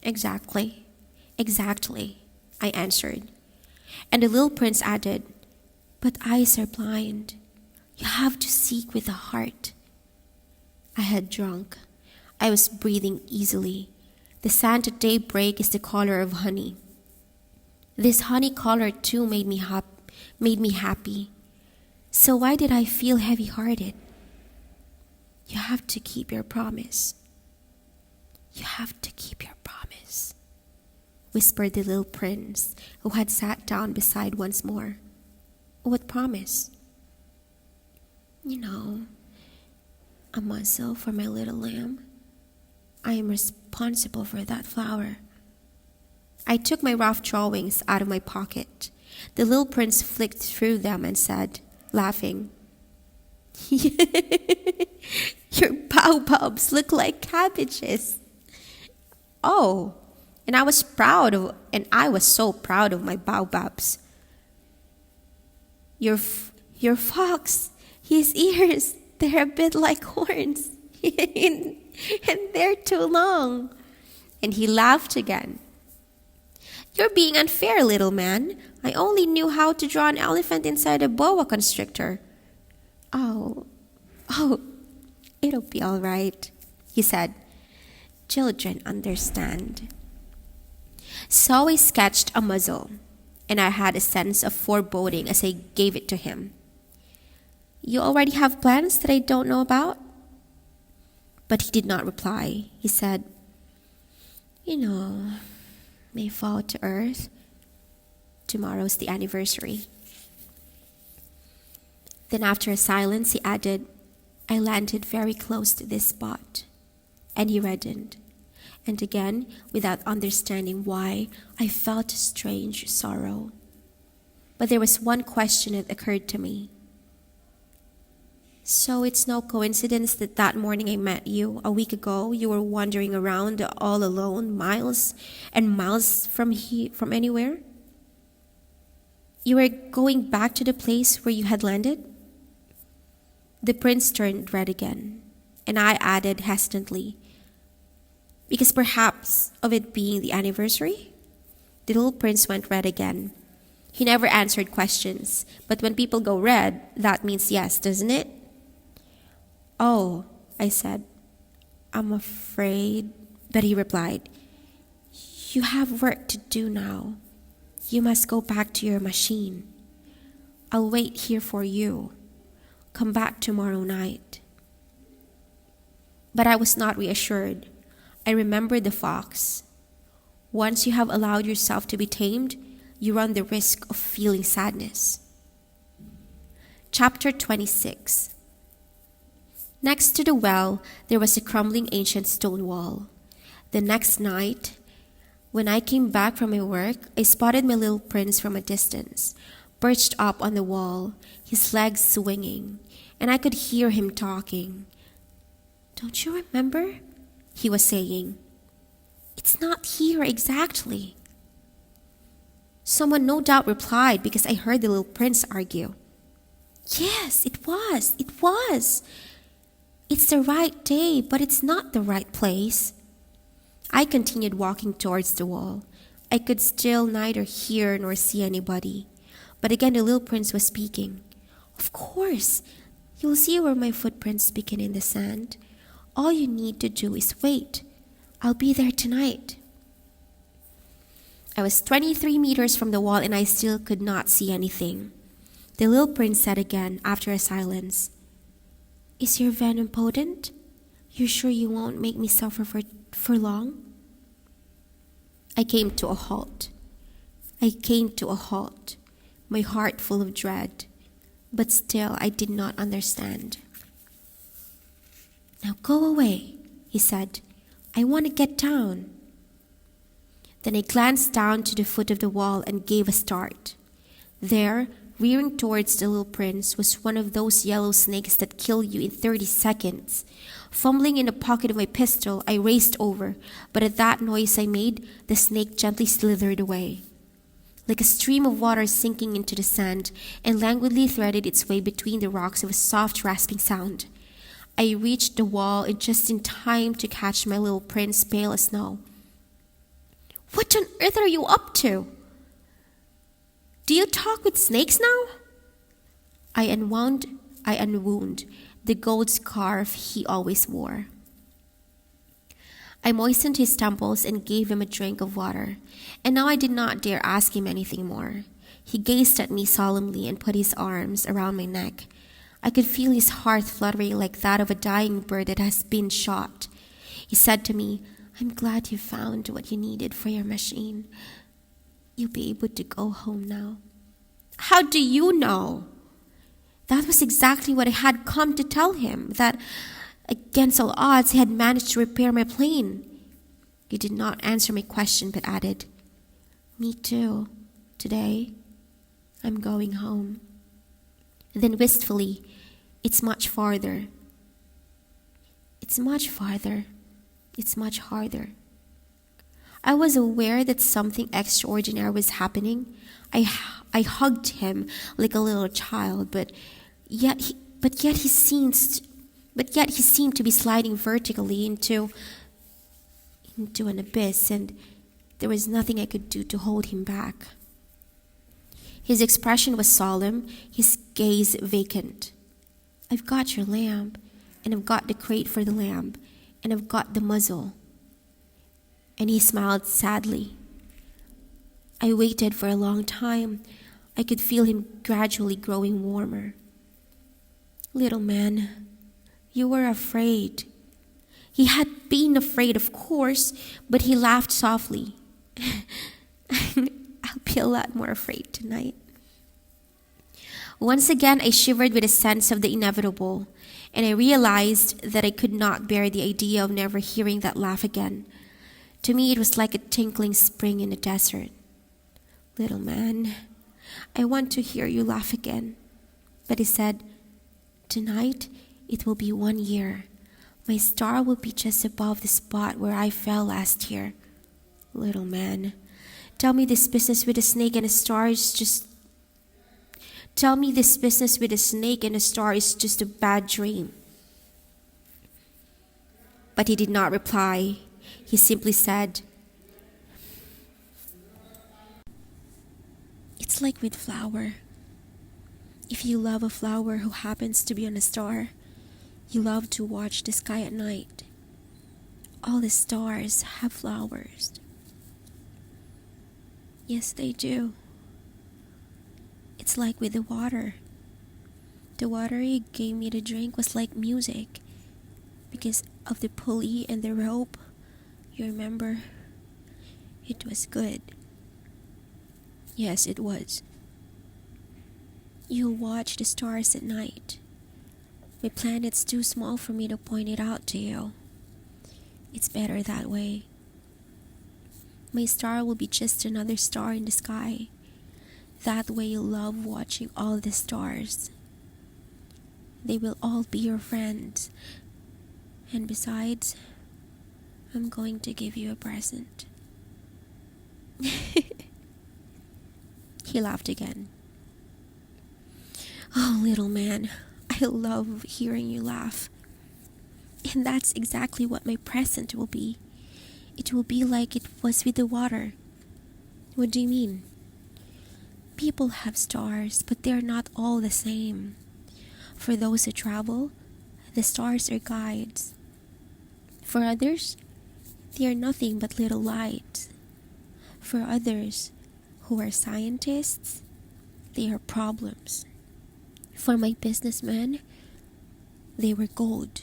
Exactly, I answered. And the little prince added, but eyes are blind. You have to seek with the heart. I had drunk. I was breathing easily. The sand at daybreak is the color of honey. This honey color too made me happy. So why did I feel heavy-hearted? You have to keep your promise. You have to keep your promise, whispered the little prince, who had sat down beside once more. What promise? You know, a muzzle for my little lamb. I am responsible for that flower. I took my rough drawings out of my pocket. The little prince flicked through them and said, laughing, your baobabs look like cabbages. Oh, and I was so proud of my baobabs. Your fox, his ears, they're a bit like horns. And they're too long. And he laughed again. You're being unfair, little man. I only knew how to draw an elephant inside a boa constrictor. Oh, it'll be all right, he said. Children understand. So I sketched a muzzle, and I had a sense of foreboding as I gave it to him. You already have plans that I don't know about? But he did not reply. He said, you know, may fall to earth. Tomorrow's the anniversary. Then after a silence, he added, I landed very close to this spot. And he reddened. And again, without understanding why, I felt a strange sorrow. but there was one question that occurred to me. So it's no coincidence that that morning I met you, a week ago, you were wandering around all alone, miles and miles from anywhere? You were going back to the place where you had landed? The prince turned red again, and I added hesitantly, because perhaps of it being the anniversary? The little prince went red again. He never answered questions, but when people go red, that means yes, doesn't it? Oh, I said, I'm afraid. But he replied, you have work to do now. You must go back to your machine. I'll wait here for you. Come back tomorrow night. But I was not reassured. I remembered the fox. Once you have allowed yourself to be tamed, you run the risk of feeling sadness. Chapter 26. Next to the well, there was a crumbling ancient stone wall. The next night, when I came back from my work, I spotted my little prince from a distance, perched up on the wall, his legs swinging, and I could hear him talking. Don't you remember? He was saying. It's not here exactly. Someone no doubt replied because I heard the little prince argue. Yes, it was. It's the right day, but it's not the right place. I continued walking towards the wall. I could still neither hear nor see anybody. But again the little prince was speaking. Of course, you'll see where my footprints begin in the sand. All you need to do is wait. I'll be there tonight. I was 23 meters from the wall and I still could not see anything. The little prince said again after a silence, Is your venom potent? You're sure you won't make me suffer for long? I came to a halt, my heart full of dread, but still I did not understand. Now go away, he said. I want to get down. Then I glanced down to the foot of the wall and gave a start. There, rearing towards the little prince, was one of those yellow snakes that kill you in 30 seconds. Fumbling in the pocket of my pistol, I raced over, but at that noise I made, the snake gently slithered away. Like a stream of water sinking into the sand, and languidly threaded its way between the rocks with a soft rasping sound. I reached the wall just in time to catch my little prince, pale as snow. What on earth are you up to? Do you talk with snakes now? I unwound the gold scarf he always wore. I moistened his temples and gave him a drink of water, and now I did not dare ask him anything more. He gazed at me solemnly and put his arms around my neck. I could feel his heart fluttering like that of a dying bird that has been shot. He said to me, I'm glad you found what you needed for your machine. You'll be able to go home now. How do you know? That was exactly what I had come to tell him, that against all odds he had managed to repair my plane. He did not answer my question but added, Me too. Today, I'm going home. Then wistfully, It's much farther. It's much farther. It's much harder. I was aware that something extraordinary was happening. I hugged him like a little child, but yet he seemed to be sliding vertically into an abyss, and there was nothing I could do to hold him back. His expression was solemn, his gaze vacant. I've got your lamp, and I've got the crate for the lamp, and I've got the muzzle. And he smiled sadly. I waited for a long time. I could feel him gradually growing warmer. Little man, you were afraid. He had been afraid, of course, but he laughed softly. I'll be a lot more afraid tonight. Once again, I shivered with a sense of the inevitable, and I realized that I could not bear the idea of never hearing that laugh again. To me, it was like a tinkling spring in the desert. Little man, I want to hear you laugh again." But he said, "Tonight, it will be 1 year. My star will be just above the spot where I fell last year." Little man, tell me this business with a snake and a star is just a bad dream." But he did not reply. He simply said, "It's like with flower. If you love a flower who happens to be on a star, you love to watch the sky at night. All the stars have flowers." Yes, they do. It's like with the water. The water you gave me to drink was like music because of the pulley and the rope. You remember? It was good. Yes, it was. You'll watch the stars at night. My planet's too small for me to point it out to you. It's better that way. My star will be just another star in the sky. That way you'll love watching all the stars. They will all be your friends. And besides, I'm going to give you a present." He laughed again. "Oh, little man, I love hearing you laugh. And that's exactly what my present will be. It will be like it was with the water." "What do you mean?" "People have stars, but they're not all the same. For those who travel, the stars are guides. For others, they are nothing but little lights. For others, who are scientists, they are problems. For my businessmen, they were gold.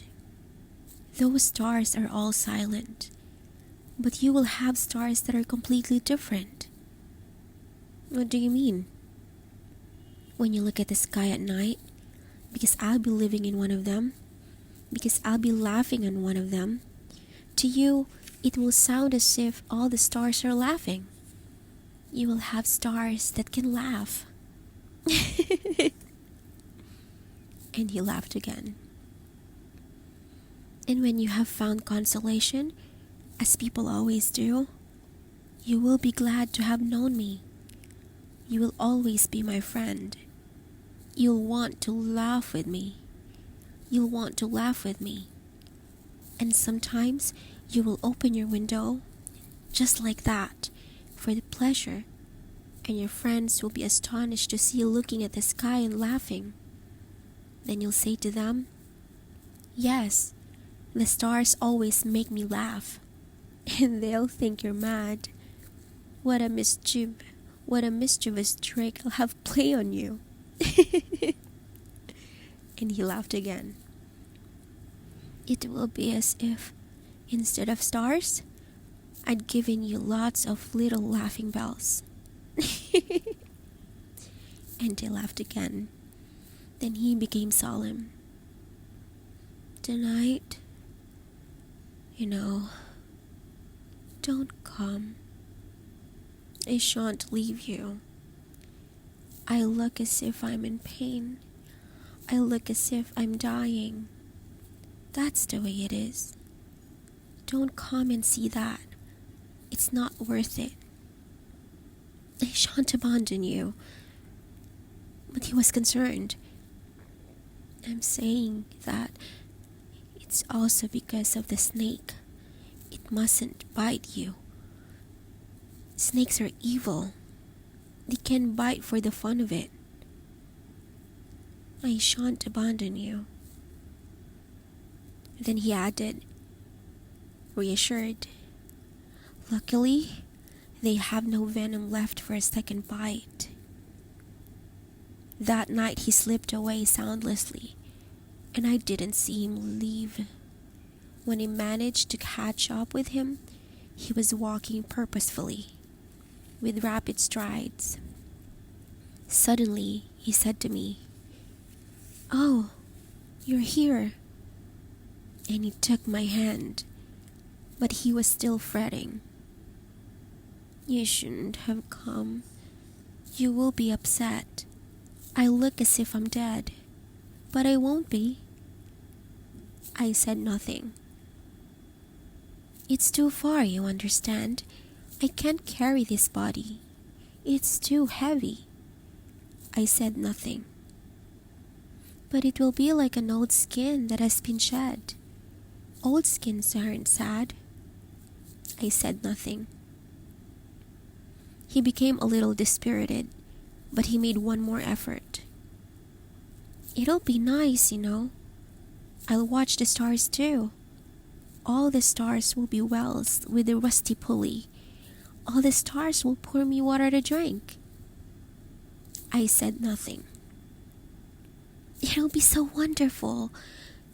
Those stars are all silent, but you will have stars that are completely different." "What do you mean?" "When you look at the sky at night, because I'll be living in one of them, because I'll be laughing on one of them, to you, it will sound as if all the stars are laughing. You will have stars that can laugh." And he laughed again. "And when you have found consolation, as people always do, you will be glad to have known me. You will always be my friend. You'll want to laugh with me. You'll want to laugh with me. And sometimes you will open your window, just like that, for the pleasure, and your friends will be astonished to see you looking at the sky and laughing. Then you'll say to them, 'Yes, the stars always make me laugh.' And they'll think you're mad. What a mischievous trick I'll have play on you." And he laughed again. "It will be as if, instead of stars, I'd given you lots of little laughing bells." And he laughed again. Then he became solemn. "Tonight, don't come. I shan't leave you. I look as if I'm in pain. I look as if I'm dying. That's the way it is. Don't come and see that. It's not worth it. I shan't abandon you." But he was concerned. "I'm saying that it's also because of the snake. It mustn't bite you. Snakes are evil. They can bite for the fun of it. I shan't abandon you." Then he added, reassured, "Luckily, they have no venom left for a second bite." That night he slipped away soundlessly, and I didn't see him leave. When I managed to catch up with him, he was walking purposefully, with rapid strides. Suddenly, he said to me, "Oh, you're here." And he took my hand, but he was still fretting. "You shouldn't have come. You will be upset. I look as if I'm dead, but I won't be. I said nothing. It's too far, you understand. I can't carry this body. It's too heavy. I said nothing. But it will be like an old skin that has been shed. Old skins aren't sad. I said nothing. He became a little dispirited, but he made one more effort. It'll be nice, you know. I'll watch the stars too. All the stars will be wells with a rusty pulley. All the stars will pour me water to drink. I said nothing. It'll be so wonderful.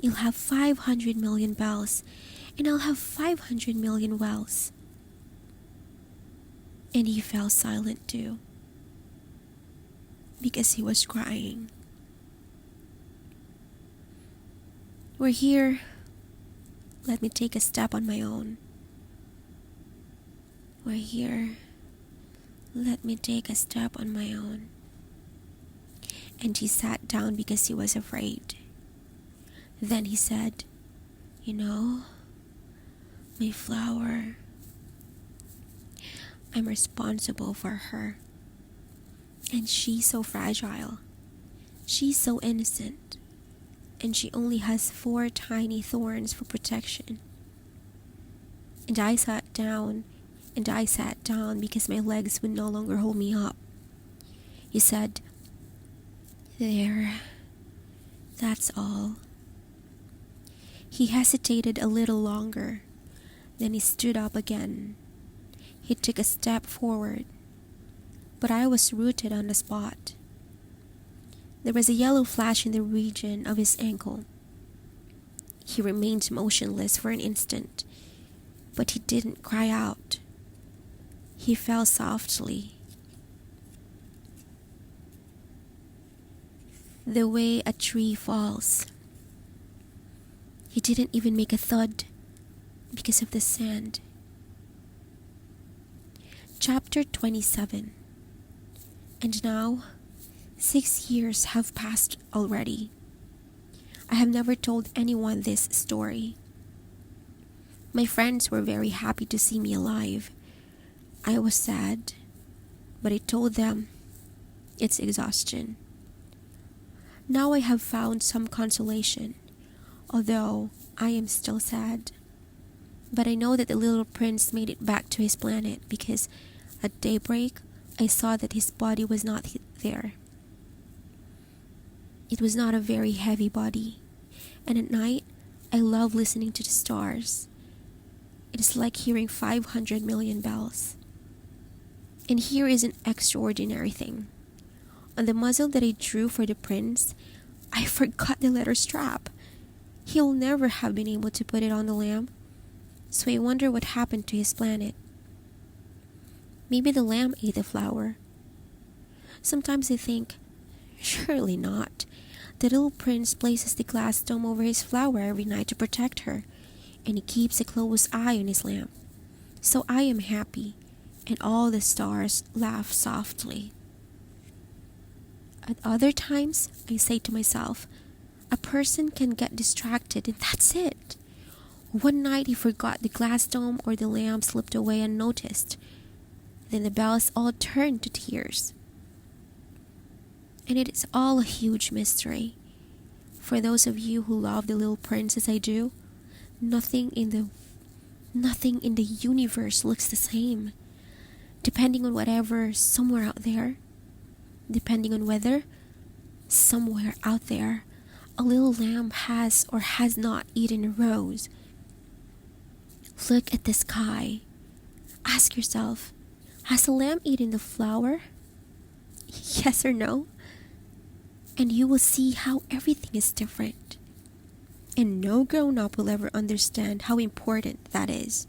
You'll have 500 million bells, and I'll have 500 million wells. And he fell silent too, because he was crying. We're here. Let me take a step on my own. We're here. Let me take a step on my own. And he sat down because he was afraid. Then he said, you know, my flower, I'm responsible for her. And she's so fragile. She's so innocent. And she only has 4 tiny thorns for protection. And I sat down because my legs would no longer hold me up. He said, there, that's all. He hesitated a little longer. Then he stood up again. He took a step forward, but I was rooted on the spot. There was a yellow flash in the region of his ankle. He remained motionless for an instant, but he didn't cry out. He fell softly. The way a tree falls. He didn't even make a thud because of the sand. Chapter 27. And now, 6 years have passed already. I have never told anyone this story. My friends were very happy to see me alive. I was sad, but I told them it's exhaustion. Now I have found some consolation, although I am still sad. But I know that the little prince made it back to his planet because at daybreak I saw that his body was not there. It was not a very heavy body, and at night I love listening to the stars. It is like hearing 500 million bells. And here is an extraordinary thing. On the muzzle that I drew for the prince, I forgot the leather strap. He'll never have been able to put it on the lamb. So I wonder what happened to his planet. Maybe the lamb ate the flower. Sometimes I think, surely not. The little prince places the glass dome over his flower every night to protect her, and he keeps a close eye on his lamb. So I am happy, and all the stars laugh softly. At other times, I say to myself, a person can get distracted and that's it. One night he forgot the glass dome or the lamp slipped away unnoticed. Then the bells all turned to tears. And it is all a huge mystery. For those of you who love the little prince as I do, nothing in the universe looks the same. Depending on whatever somewhere out there, depending on whether somewhere out there a little lamb has or has not eaten a rose. Look at the sky. Ask yourself, has a lamb eaten the flower? Yes or no? And you will see how everything is different. And no grown-up will ever understand how important that is.